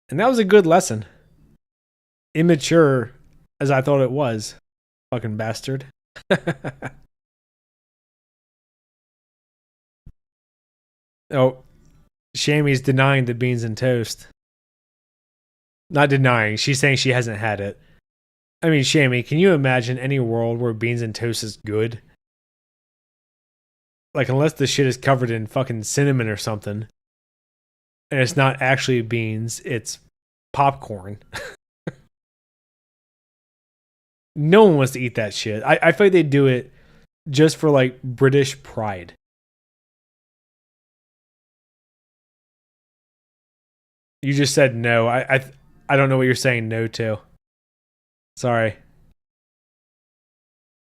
And that was a good lesson. Immature as I thought it was. Fucking bastard. Oh, Shammy's denying the beans and toast. Not denying, she's saying she hasn't had it. I mean, Shammy, can you imagine any world where beans and toast is good? Like, unless the shit is covered in fucking cinnamon or something, and it's not actually beans, it's popcorn. No one wants to eat that shit. I feel like they do it just for like British pride. You just said no. I don't know what you're saying no to. Sorry.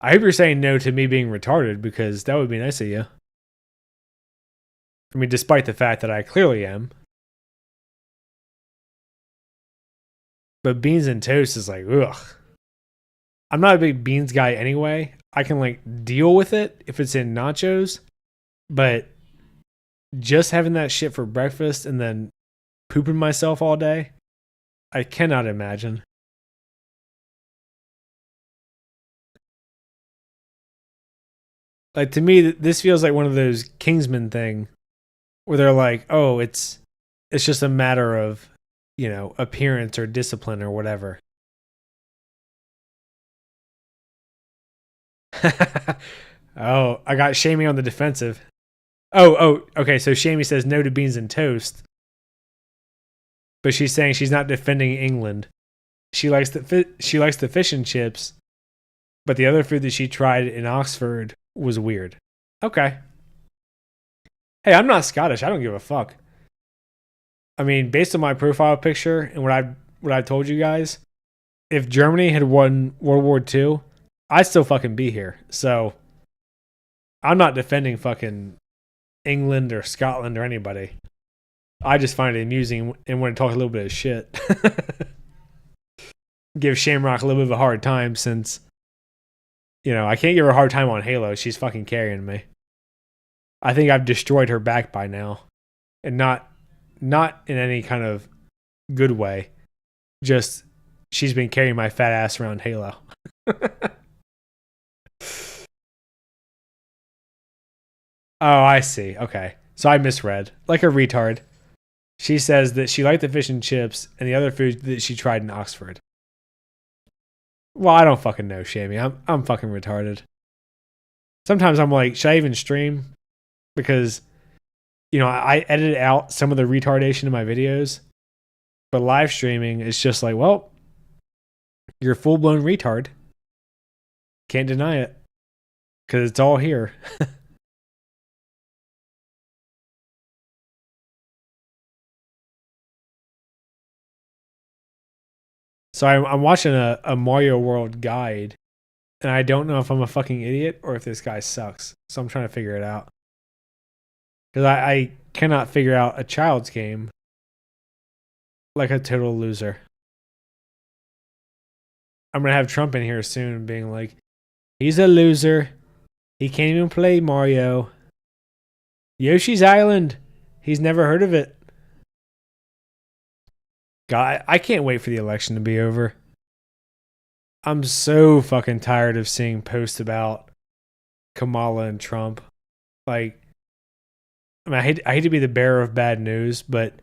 I hope you're saying no to me being retarded because that would be nice of you. I mean, despite the fact that I clearly am. But beans and toast is like, ugh. I'm not a big beans guy anyway. I can like deal with it if it's in nachos, but just having that shit for breakfast and then pooping myself all day, I cannot imagine. Like to me, this feels like one of those Kingsman thing where they're like, "Oh, it's just a matter of, appearance or discipline or whatever." Oh, I got Shamey on the defensive. Okay. So Shamey says no to beans and toast, but she's saying she's not defending England. She likes the fish and chips, but the other food that she tried in Oxford was weird. Okay. Hey, I'm not Scottish. I don't give a fuck. I mean, based on my profile picture and what I told you guys, if Germany had won World War II, I'd still fucking be here. So I'm not defending fucking England or Scotland or anybody. I just find it amusing and want to talk a little bit of shit. Give Shamrock a little bit of a hard time since, I can't give her a hard time on Halo. She's fucking carrying me. I think I've destroyed her back by now. And not in any kind of good way. Just she's been carrying my fat ass around Halo. Oh, I see. Okay. So I misread. Like a retard. She says that she liked the fish and chips and the other food that she tried in Oxford. Well, I don't fucking know, Shammy. I'm fucking retarded. Sometimes I'm like, should I even stream? Because, I edit out some of the retardation in my videos. But live streaming is just like, well, you're a full blown retard. Can't deny it. Because it's all here. So I'm watching a Mario World guide, and I don't know if I'm a fucking idiot or if this guy sucks. So I'm trying to figure it out. Because I cannot figure out a child's game like a total loser. I'm going to have Trump in here soon being like, he's a loser. He can't even play Mario. Yoshi's Island. He's never heard of it. God, I can't wait for the election to be over. I'm so fucking tired of seeing posts about Kamala and Trump. Like, I mean, I hate to be the bearer of bad news, but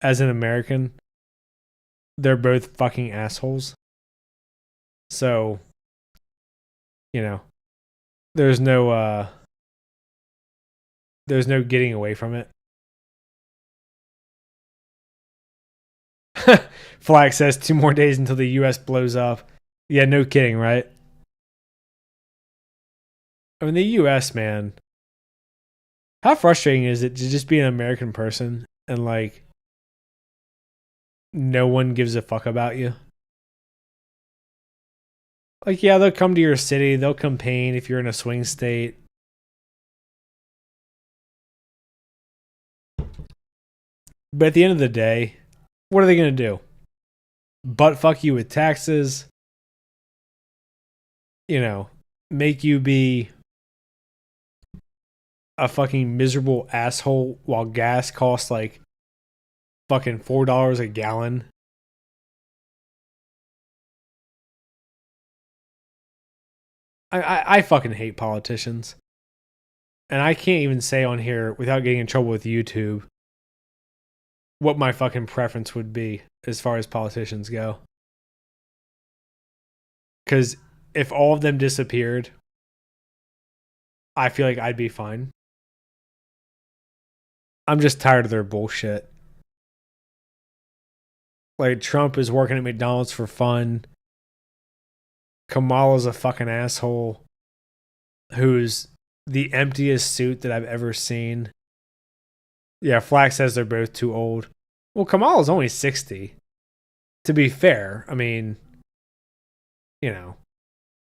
as an American, they're both fucking assholes. So, you know, there's no getting away from it. Flack says 2 more days until the US blows up. Yeah, no kidding, right? I mean, the US, man. How frustrating is it to just be an American person and like no one gives a fuck about you? Like, yeah, they'll come to your city, they'll campaign if you're in a swing state. But at the end of the day, what are they going to do? Butt fuck you with taxes, you know, make you be a fucking miserable asshole while gas costs like fucking $4 a gallon. I fucking hate politicians. And I can't even say on here without getting in trouble with YouTube what my fucking preference would be as far as politicians go. Because if all of them disappeared, I feel like I'd be fine. I'm just tired of their bullshit. Like, Trump is working at McDonald's for fun. Kamala's a fucking asshole who's the emptiest suit that I've ever seen. Yeah, Flack says they're both too old. Well, Kamala's only 60. To be fair, I mean, you know,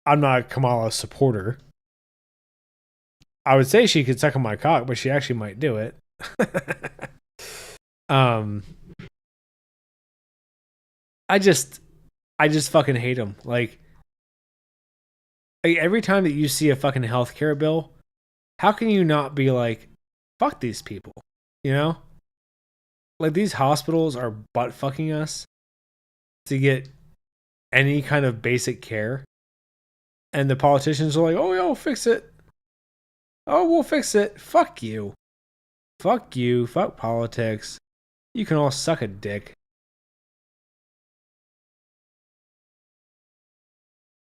I'm not a Kamala supporter. I would say she could suck on my cock, but she actually might do it. I just fucking hate them. Like every time that you see a fucking healthcare bill, how can you not be like, fuck these people? You know? Like, these hospitals are butt fucking us to get any kind of basic care. And the politicians are like, oh, yeah, we'll fix it. Oh, we'll fix it. Fuck you. Fuck you. Fuck politics. You can all suck a dick.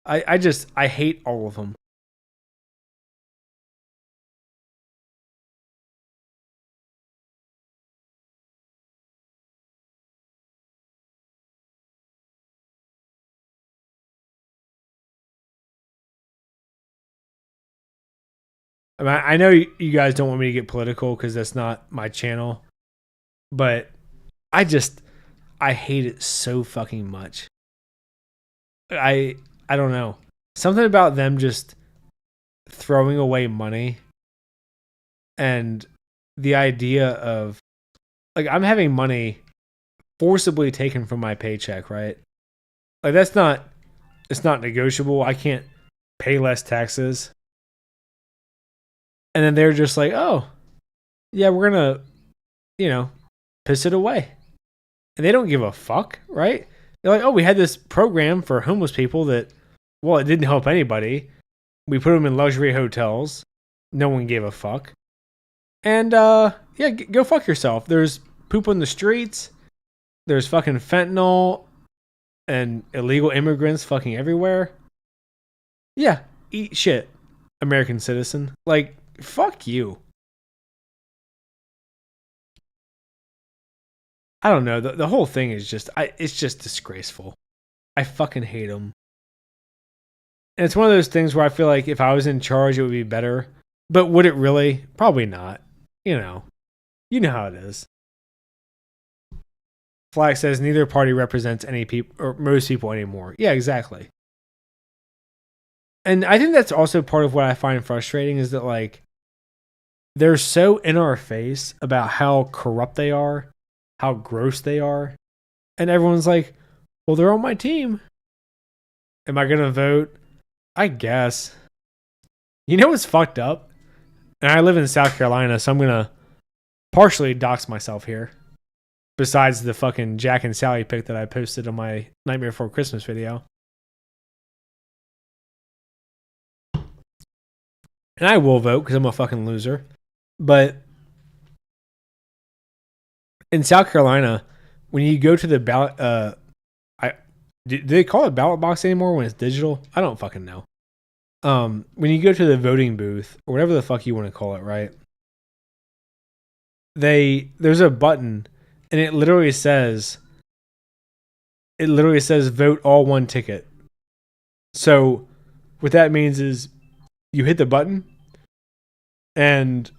I hate all of them. I mean, I know you guys don't want me to get political because that's not my channel, but I hate it so fucking much. I don't know. Something about them just throwing away money and the idea of like, I'm having money forcibly taken from my paycheck, right? Like, it's not negotiable. I can't pay less taxes. And then they're just like, oh, yeah, we're going to, piss it away. And they don't give a fuck, right? They're like, oh, we had this program for homeless people that, well, it didn't help anybody. We put them in luxury hotels. No one gave a fuck. And, yeah, go fuck yourself. There's poop on the streets. There's fucking fentanyl and illegal immigrants fucking everywhere. Yeah, eat shit, American citizen. Like, fuck you. I don't know. The whole thing is it's just disgraceful. I fucking hate them. And it's one of those things where I feel like if I was in charge, it would be better. But would it really? Probably not. You know how it is. Flack says neither party represents any people or most people anymore. Yeah, exactly. And I think that's also part of what I find frustrating is that, like, they're so in our face about how corrupt they are, how gross they are. And everyone's like, well, they're on my team. Am I going to vote? I guess. You know what's fucked up? And I live in South Carolina, so I'm going to partially dox myself here. Besides the fucking Jack and Sally pic that I posted on my Nightmare Before Christmas video. And I will vote because I'm a fucking loser. But in South Carolina, when you go to the ballot, Do they call it ballot box anymore when it's digital? I don't fucking know. When you go to the voting booth or whatever the fuck you want to call it, right? There's a button, and it literally says vote all one ticket. So what that means is you hit the button and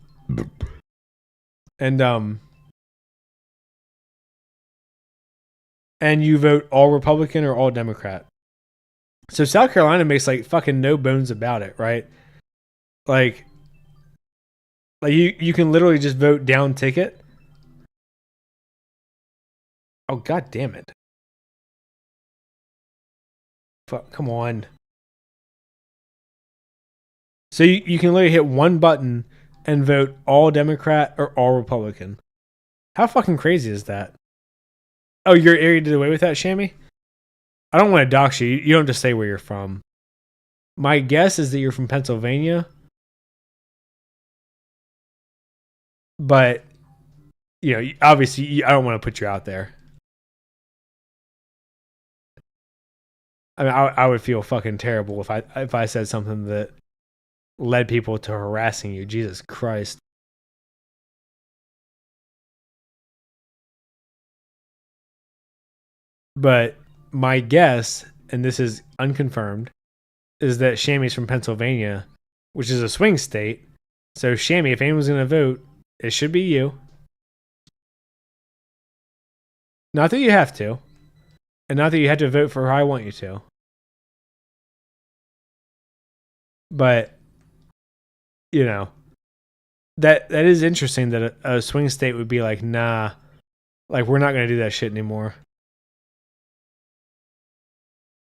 and you vote all Republican or all Democrat. So South Carolina makes like fucking no bones about it, right? Like you can literally just vote down ticket. Oh god damn it. Fuck, come on. So you can literally hit one button and vote all Democrat or all Republican. How fucking crazy is that? Oh, your area did away with that, Shammy? I don't want to dox you. You don't have to say where you're from. My guess is that you're from Pennsylvania. But, you know, obviously, I don't want to put you out there. I mean, I would feel fucking terrible if I said something that led people to harassing you. Jesus Christ. But my guess, and this is unconfirmed, is that Shammy's from Pennsylvania, which is a swing state. So, Shammy, if anyone's going to vote, it should be you. Not that you have to. And not that you have to vote for who I want you to. But, you know, that is interesting that a swing state would be like, nah, like we're not going to do that shit anymore.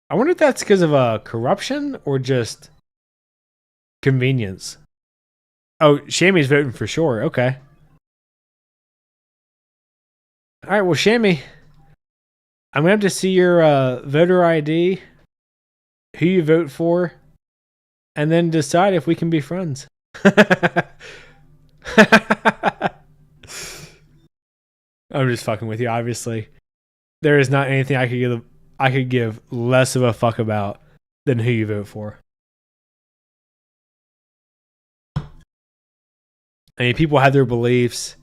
I wonder if that's because of corruption or just convenience. Oh, Shammy's voting for sure. Okay. All right, well, Shammy, I'm going to have to see your voter ID, who you vote for, and then decide if we can be friends. I'm just fucking with you, obviously. There is not anything I could give less of a fuck about than who you vote for. I mean, people have their beliefs.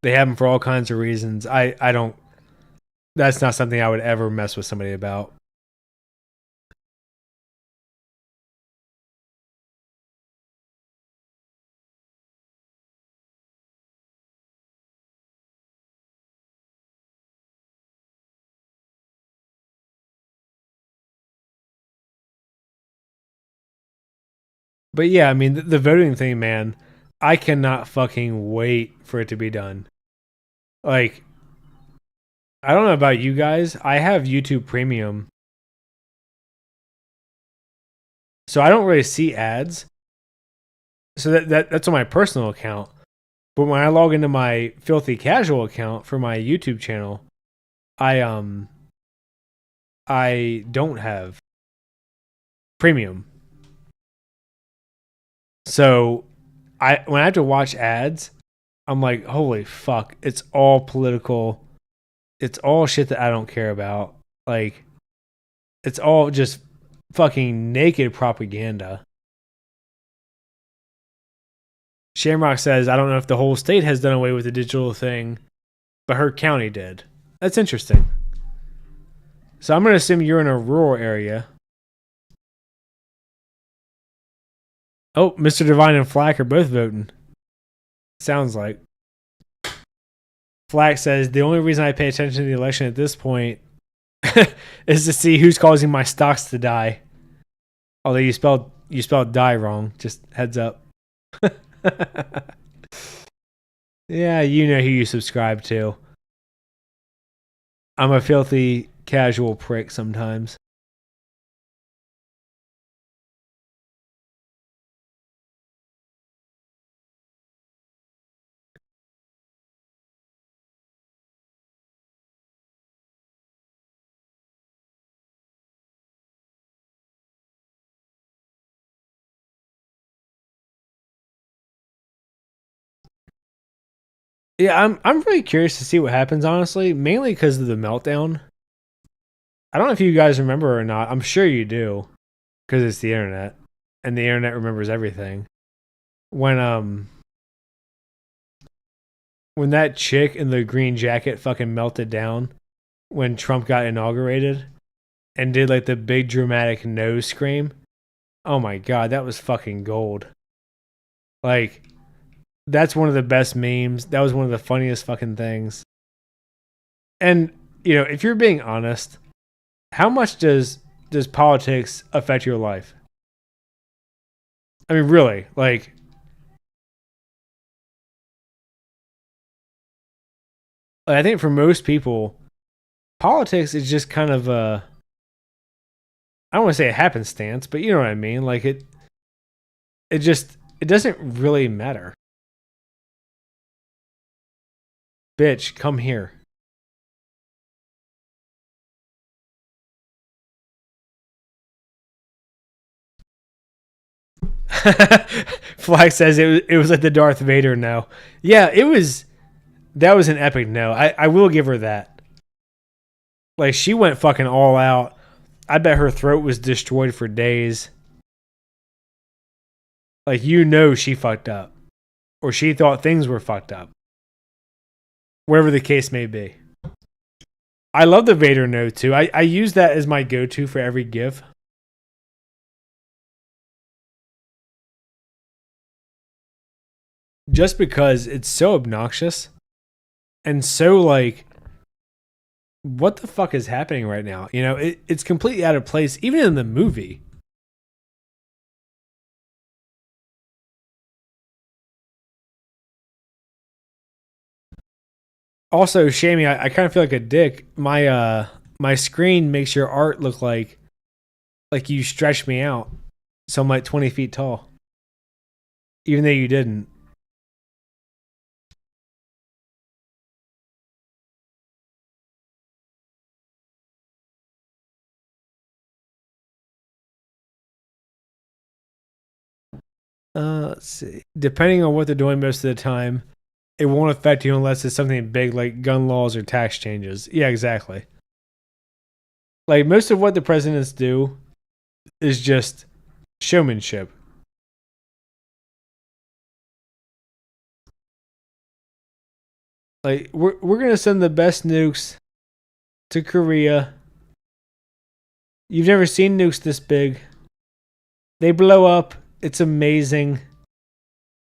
They have them for all kinds of reasons. I don't. That's not something I would ever mess with somebody about. But yeah, I mean, the voting thing, man, I cannot fucking wait for it to be done. Like, I don't know about you guys. I have YouTube Premium, so I don't really see ads. So that's on my personal account. But when I log into my Filthy Casual account for my YouTube channel, I don't have premium. So when I have to watch ads, I'm like, holy fuck, it's all political. It's all shit that I don't care about. Like, it's all just fucking naked propaganda. Shamrock says, I don't know if the whole state has done away with the digital thing, but her county did. That's interesting. So I'm going to assume you're in a rural area. Oh, Mr. Divine and Flack are both voting. Sounds like. Flack says, the only reason I pay attention to the election at this point is to see who's causing my stocks to die. Although you spelled die wrong. Just heads up. Yeah, you know who you subscribe to. I'm a filthy casual prick sometimes. Yeah, I'm really curious to see what happens, honestly, mainly because of the meltdown. I don't know if you guys remember or not. I'm sure you do because it's the internet and the internet remembers everything. When when that chick in the green jacket fucking melted down when Trump got inaugurated and did like the big dramatic nose scream. Oh my god, that was fucking gold. Like that's one of the best memes. That was one of the funniest fucking things. And you know, if you're being honest, how much does politics affect your life? I mean, really, like I think for most people, politics is just kind of a I don't want to say a happenstance, but you know what I mean. Like it doesn't really matter. Bitch, come here. Flag says it was like the Darth Vader no. Yeah, it was that was an epic no. I will give her that. Like she went fucking all out. I bet her throat was destroyed for days. Like you know she fucked up. Or she thought things were fucked up. Wherever the case may be. I love the Vader no too. I use that as my go-to for every GIF. Just because it's so obnoxious and so like what the fuck is happening right now? You know, it's completely out of place, even in the movie. Also, Shamey, I kind of feel like a dick. My screen makes your art look like you stretched me out, so I'm like 20 feet tall, even though you didn't. Let's see. Depending on what they're doing most of the time, it won't affect you unless it's something big like gun laws or tax changes. Yeah, exactly. Like most of what the presidents do is just showmanship. Like we're gonna send the best nukes to Korea. You've never seen nukes this big. They blow up. It's amazing.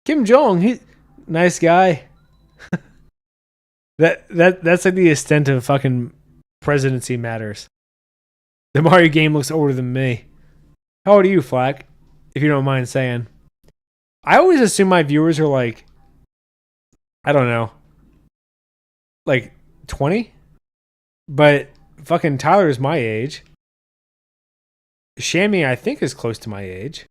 Kim Jong, he nice guy. That's like the extent of fucking presidency matters. The Mario game looks older than me. How old are you, Flack? If you don't mind saying. I always assume my viewers are like, I don't know, like 20? But fucking Tyler's my age. Shammy, I think, is close to my age.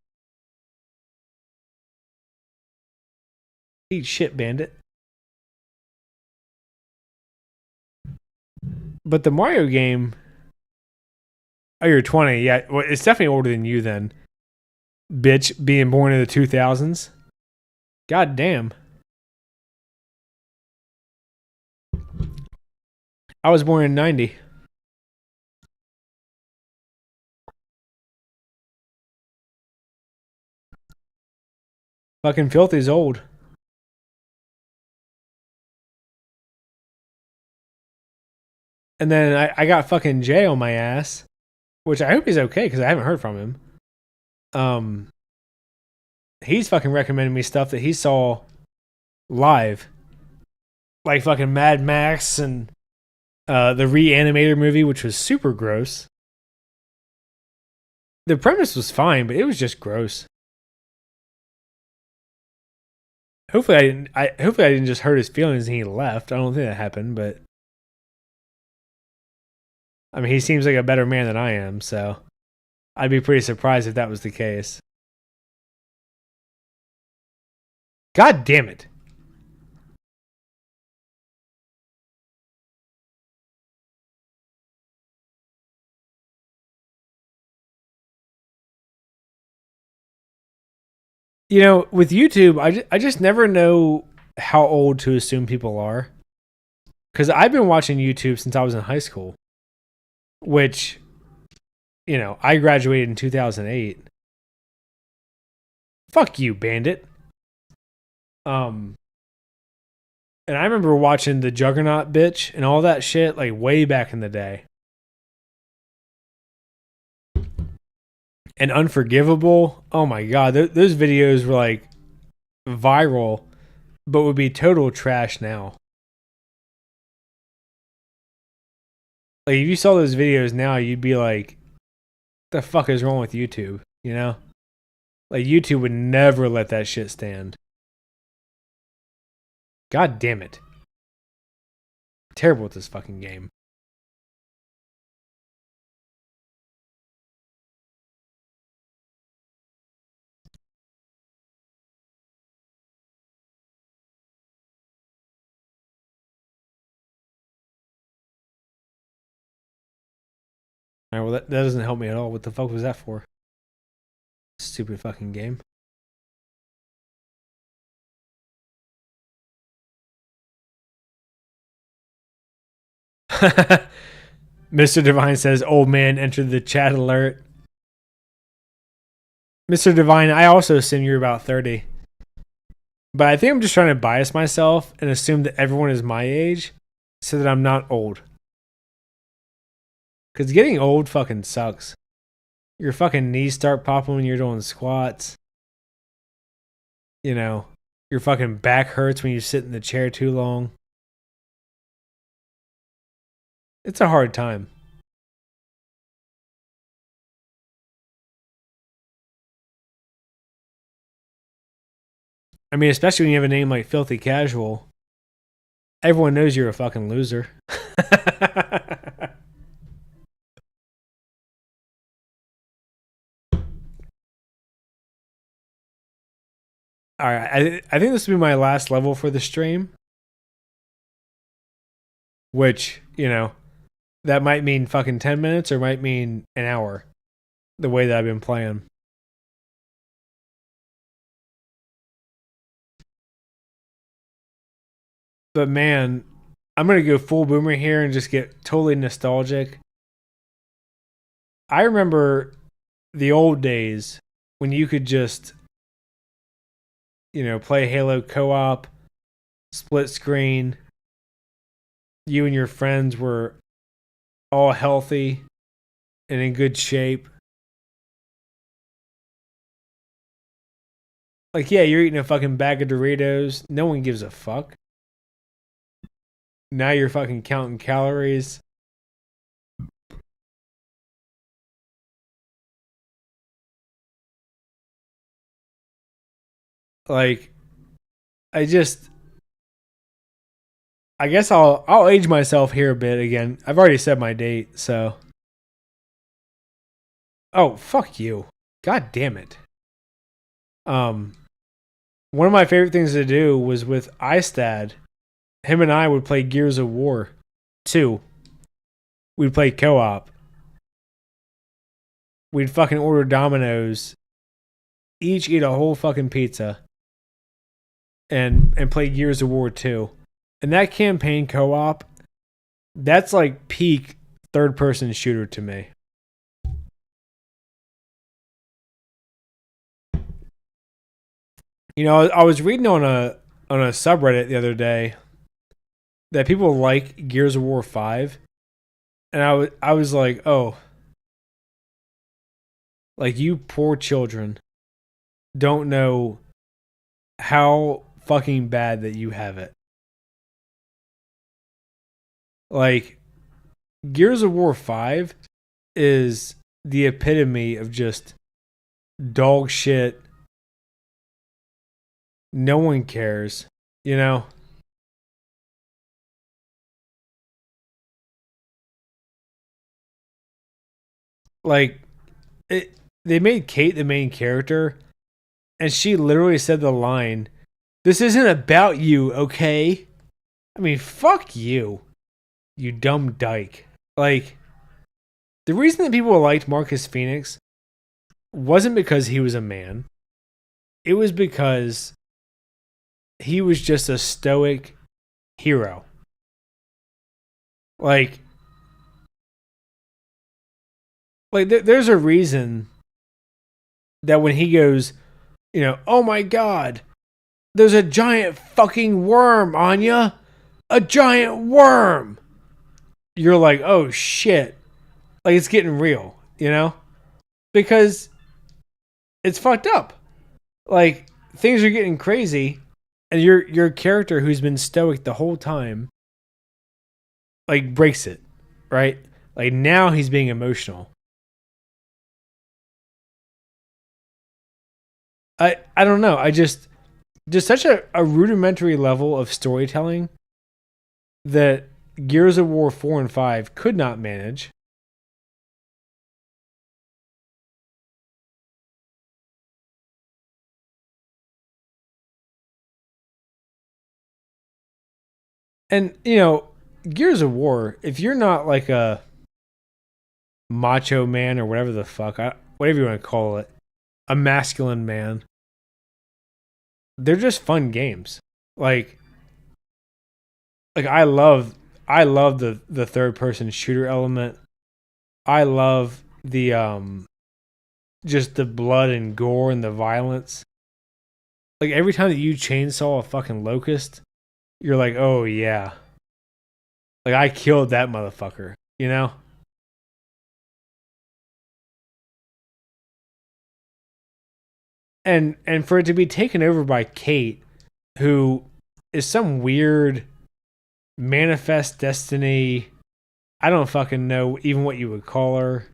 Eat shit, bandit. But the Mario game. Oh, you're 20. Yeah, well, it's definitely older than you then. Bitch, being born in the 2000s. God damn. I was born in 90. Fucking Filthy's old. And then I got fucking Jay on my ass, which I hope he's okay because I haven't heard from him. He's fucking recommending me stuff that he saw live, like fucking Mad Max and the Reanimator movie, which was super gross. The premise was fine, but it was just gross. Hopefully I didn't just hurt his feelings and he left. I don't think that happened, but I mean he seems like a better man than I am, so I'd be pretty surprised if that was the case. God damn it. You know, with YouTube, I just never know how old to assume people are. Because I've been watching YouTube since I was in high school. which, you know, I graduated in 2008. Fuck you, Bandit. And I remember watching the Juggernaut bitch and all that shit like way back in the day. And Unforgivable, oh my god, those videos were like viral, but would be total trash now. Like if you saw those videos now, you'd be like, "The fuck is wrong with YouTube?" You know, like YouTube would never let that shit stand. God damn it! Terrible with this fucking game. All right, well that doesn't help me at all. What the fuck was that for? Stupid fucking game. Mr. Divine says, "Old man entered the chat alert." Mr. Divine, I also assume you're about 30. But I think I'm just trying to bias myself and assume that everyone is my age so that I'm not old. Because getting old fucking sucks. Your fucking knees start popping when you're doing squats. You know, your fucking back hurts when you sit in the chair too long. It's a hard time. I mean, especially when you have a name like Filthy Casual. Everyone knows you're a fucking loser. All right, I think this will be my last level for the stream. Which, you know, that might mean fucking 10 minutes or might mean an hour. The way that I've been playing. But man, I'm going to go full boomer here and just get totally nostalgic. I remember the old days when you could just, you know, play Halo co-op, split screen. You and your friends were all healthy and in good shape. Like, yeah, you're eating a fucking bag of Doritos. No one gives a fuck. Now you're fucking counting calories. Like, I guess I'll age myself here a bit again. I've already said my date, so. Oh, fuck you. God damn it. One of my favorite things to do was with Istad. Him and I would play Gears of War 2. We'd play co-op. We'd fucking order Domino's, each eat a whole fucking pizza, and play Gears of War 2. And that campaign co-op, that's like peak third-person shooter to me. You know, I was reading on a subreddit the other day that people like Gears of War 5, and I was like, "Oh, like you poor children don't know how fucking bad that you have it." Like Gears of War 5 is the epitome of just dog shit. No one cares, you know? Like they made Kate the main character and she literally said the line, "This isn't about you, okay?" I mean, fuck you, you dumb dyke. Like the reason that people liked Marcus Phoenix wasn't because he was a man. It was because he was just a stoic hero. Like Like there's a reason that when he goes, oh my god, there's a giant fucking worm, Anya, a giant worm. You're like, oh shit, like it's getting real, because it's fucked up. Like things are getting crazy, and your character who's been stoic the whole time, like breaks it, right? Like now he's being emotional. I don't know. I just such a rudimentary level of storytelling that Gears of War 4 and 5 could not manage. And, Gears of War, if you're not like a macho man or whatever the fuck, whatever you want to call it, a masculine man, they're just fun games. Like I love the third person shooter element. I love the just the blood and gore and the violence. Like every time that you chainsaw a fucking locust, you're like, oh yeah, like I killed that motherfucker, And for it to be taken over by Kate, who is some weird manifest destiny. I don't fucking know even what you would call her.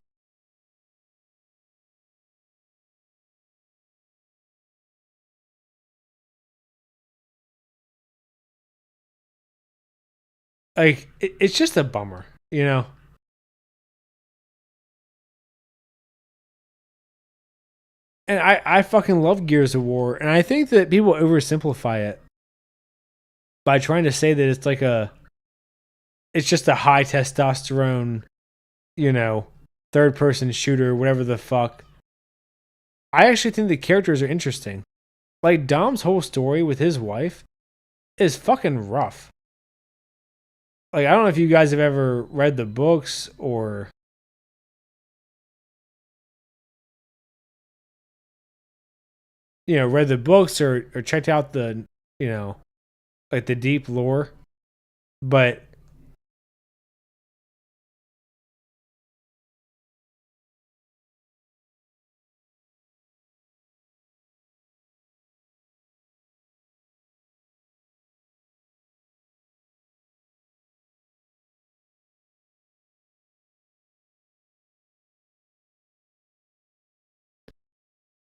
Like it's just a bummer. And I fucking love Gears of War, and I think that people oversimplify it by trying to say that it's just a high testosterone, you know, third person shooter, whatever the fuck. I actually think the characters are interesting. Like Dom's whole story with his wife is fucking rough. Like I don't know if you guys have ever read the books or read the books or checked out the you know like the deep lore, but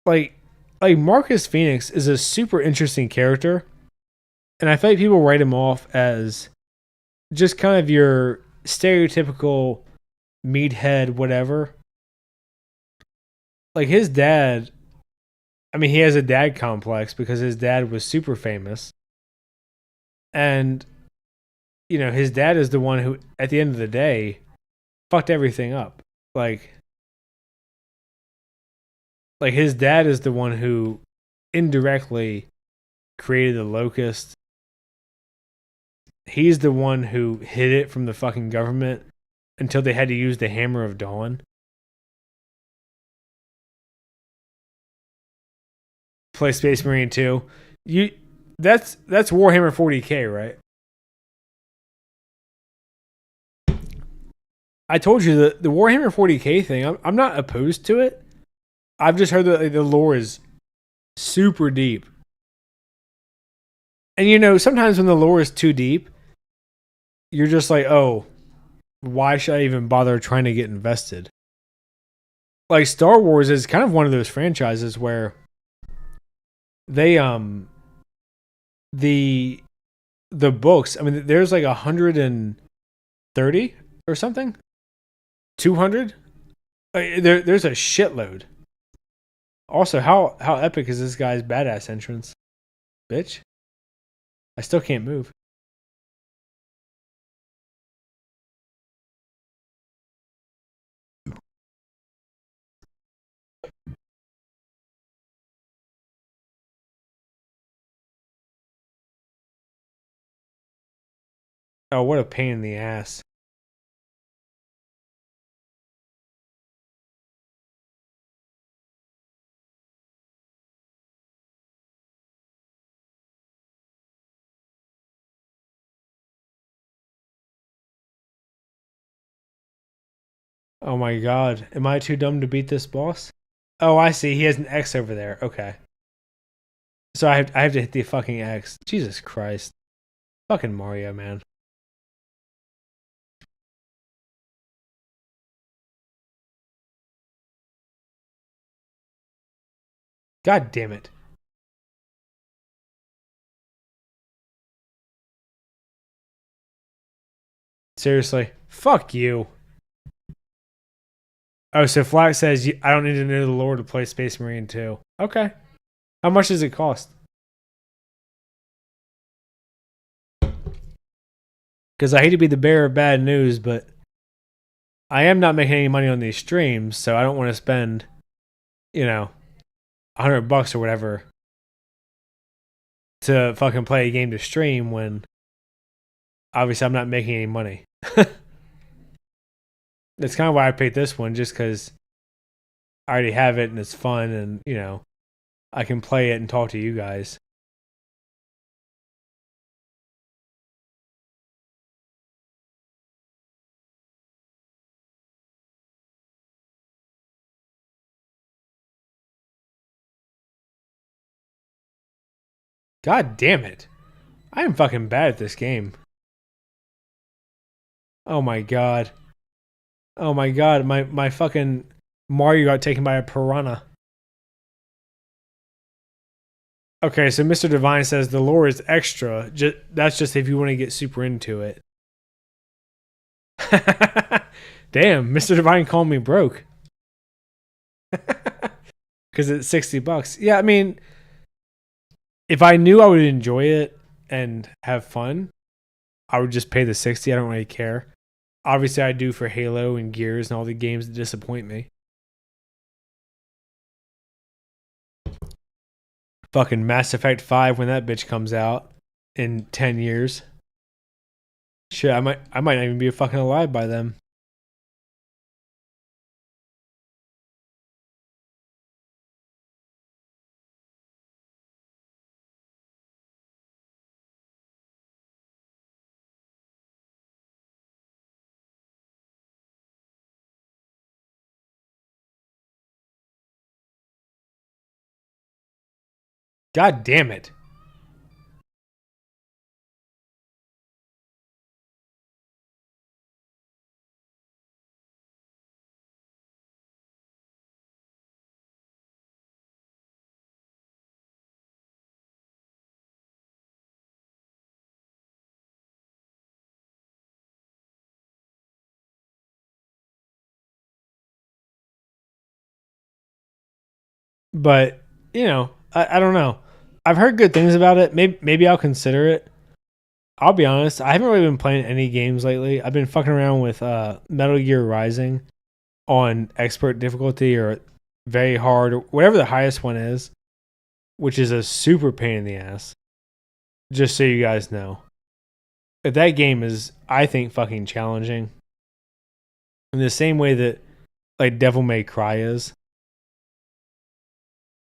like Marcus Phoenix is a super interesting character, and I feel like people write him off as just kind of your stereotypical meathead, whatever. Like his dad, I mean, he has a dad complex because his dad was super famous, and his dad is the one who, at the end of the day, fucked everything up. Like, like his dad is the one who indirectly created the locust. He's the one who hid it from the fucking government until they had to use the Hammer of Dawn. Play Space Marine 2. You that's Warhammer 40K, right? I told you the Warhammer 40K thing. I'm not opposed to it. I've just heard that the lore is super deep, and sometimes when the lore is too deep, you're just like, oh, why should I even bother trying to get invested? Like Star Wars is kind of one of those franchises where they the books. I mean, there's like 130 or something, 200. There's a shitload. Also, how epic is this guy's badass entrance, bitch? I still can't move. Oh, what a pain in the ass. Oh my god. Am I too dumb to beat this boss? Oh, I see. He has an X over there. Okay. So I have to hit the fucking X. Jesus Christ. Fucking Mario, man. God damn it. Seriously. Fuck you. Oh, so Flack says I don't need to know the lore to play Space Marine 2. Okay. How much does it cost? Because I hate to be the bearer of bad news, but I am not making any money on these streams, so I don't want to spend, you know, $100 or whatever to fucking play a game to stream when obviously I'm not making any money. That's kind of why I picked this one, just because I already have it and it's fun and, I can play it and talk to you guys. God damn it. I am fucking bad at this game. Oh my god. Oh my god, my fucking Mario got taken by a piranha. Okay, so Mr. Divine says the lore is extra. That's just if you want to get super into it. Damn, Mr. Divine called me broke. Because it's $60. Yeah, I mean, if I knew I would enjoy it and have fun, I would just pay the 60. I don't really care. Obviously, I do for Halo and Gears and all the games that disappoint me. Fucking Mass Effect 5 when that bitch comes out in 10 years. Shit, I might not even be fucking alive by then. God damn it. But, I don't know. I've heard good things about it. Maybe I'll consider it. I'll be honest, I haven't really been playing any games lately. I've been fucking around with Metal Gear Rising on expert difficulty or very hard or whatever the highest one is, which is a super pain in the ass. Just so you guys know. But that game is, I think, fucking challenging. In the same way that like Devil May Cry is.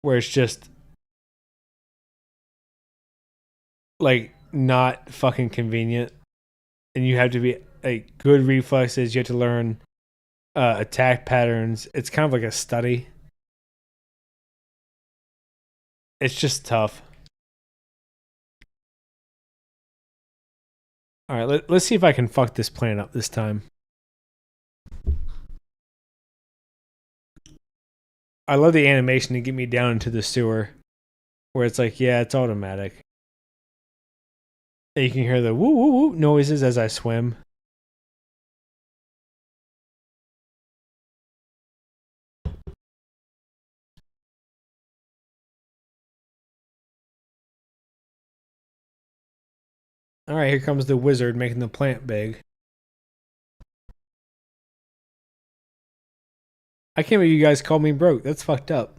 Where it's just like not fucking convenient. And you have to be like good reflexes, you have to learn attack patterns. It's kind of like a study. It's just tough. All right, let's see if I can fuck this plan up this time. I love the animation to get me down into the sewer, where it's like, yeah, it's automatic. And you can hear the woo woo woo noises as I swim. All right, here comes the wizard making the plant big. I can't believe you guys called me broke. That's fucked up.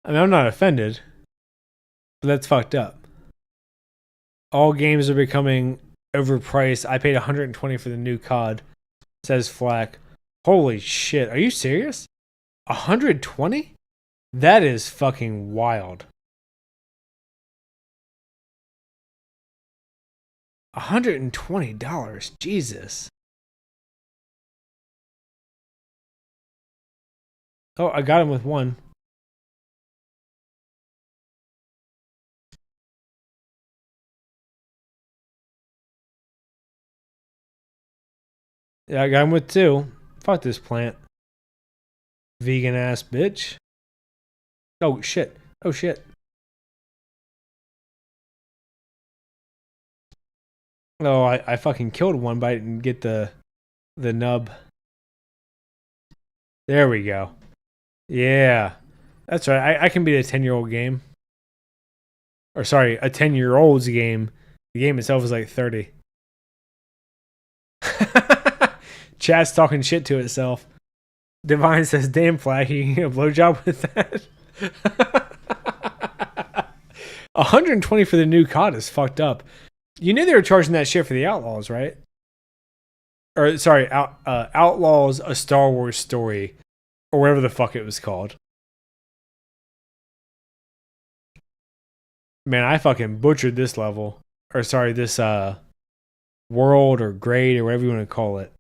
I mean, I'm not offended, but that's fucked up. All games are becoming overpriced. I paid $120 for the new COD, says Flack. Holy shit, are you serious? $120? That is fucking wild. $120, Jesus. Oh, I got him with one. Yeah, I got him with two. Fuck this plant. Vegan ass bitch. Oh shit. Oh shit. Oh, I fucking killed one, but I didn't get the nub. There we go. Yeah. That's right. I can beat a 10-year-old game. Or sorry, a 10-year-old's game. The game itself is like 30. Chat's talking shit to itself. Divine says, damn flag, you can get a blowjob with that. 120 for the new COD is fucked up. You knew they were charging that shit for the Outlaws, right? Or sorry, Outlaws, a Star Wars story, or whatever the fuck it was called. Man, I fucking butchered this level, or sorry, this world or grade or whatever you want to call it.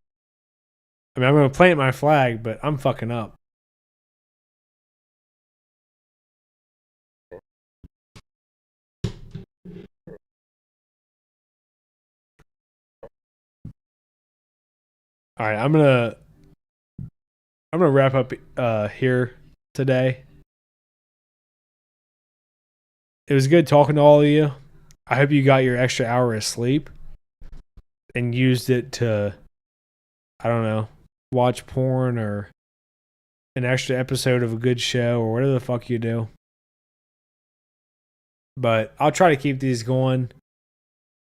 I mean, I'm gonna plant my flag, but I'm fucking up. All right, I'm gonna wrap up here today. It was good talking to all of you. I hope you got your extra hour of sleep and used it to, I don't know, watch porn or an extra episode of a good show or whatever the fuck you do. But I'll try to keep these going.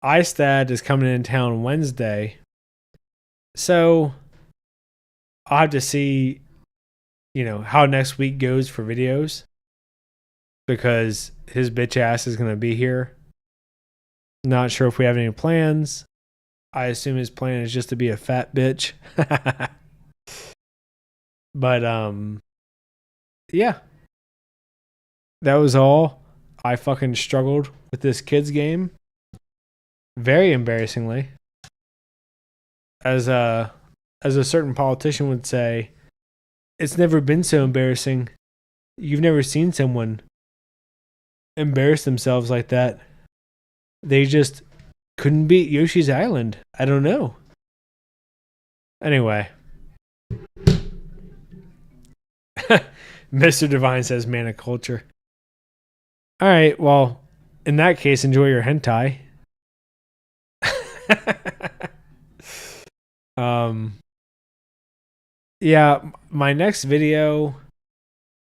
iStat is coming in town Wednesday. So I'll have to see, how next week goes for videos. Because his bitch ass is going to be here. Not sure if we have any plans. I assume his plan is just to be a fat bitch. But yeah. That was all. I fucking struggled with this kids game. Very embarrassingly. As a certain politician would say, it's never been so embarrassing. You've never seen someone embarrass themselves like that. They just couldn't beat Yoshi's Island. I don't know. Anyway. Mr. Divine says mana culture. Alright, well, in that case, enjoy your hentai. Yeah, my next video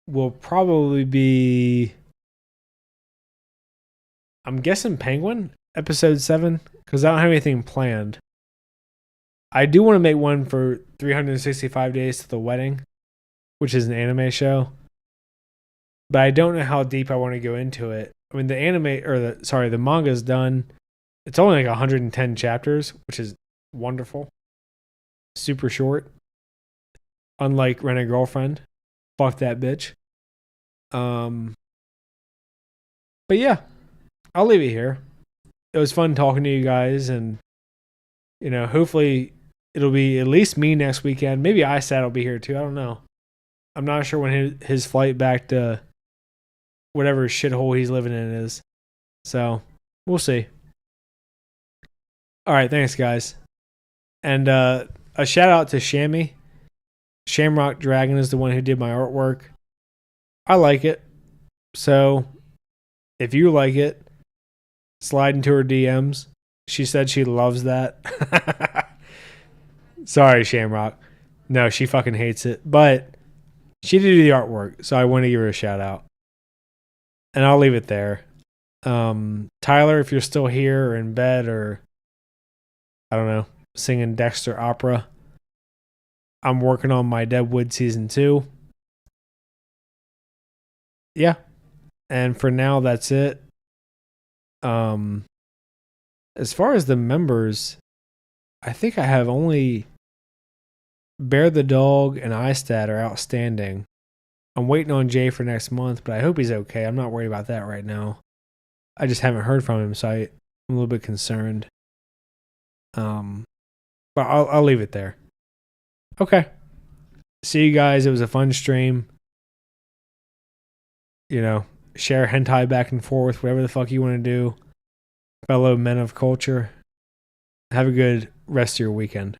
will probably be, I'm guessing Penguin, episode 7, because I don't have anything planned. I do want to make one for 365 Days to the Wedding, which is an anime show. But I don't know how deep I want to go into it. I mean, the manga's done. It's only like 110 chapters, which is wonderful. Super short. Unlike Rent a Girlfriend. Fuck that bitch. But yeah, I'll leave it here. It was fun talking to you guys, and hopefully it'll be at least me next weekend. Maybe iStat will be here too. I don't know. I'm not sure when his flight back to whatever shithole he's living in is. So we'll see. All right, thanks guys, and a shout out to Shammy. Shamrock Dragon is the one who did my artwork. I like it. So if you like it, slide into her DMs. She said she loves that. Sorry, Shamrock. No, she fucking hates it. But she did do the artwork, so I want to give her a shout out. And I'll leave it there. Tyler, if you're still here or in bed or, I don't know, singing Dexter opera, I'm working on my Deadwood season 2. Yeah. And for now, that's it. As far as the members, I think I have only Bear the Dog and iStat are outstanding. I'm waiting on Jay for next month, but I hope he's okay. I'm not worried about that right now. I just haven't heard from him, so I'm a little bit concerned. But I'll leave it there. Okay. See you guys. It was a fun stream. share hentai back and forth, whatever the fuck you want to do. Fellow men of culture. Have a good rest of your weekend.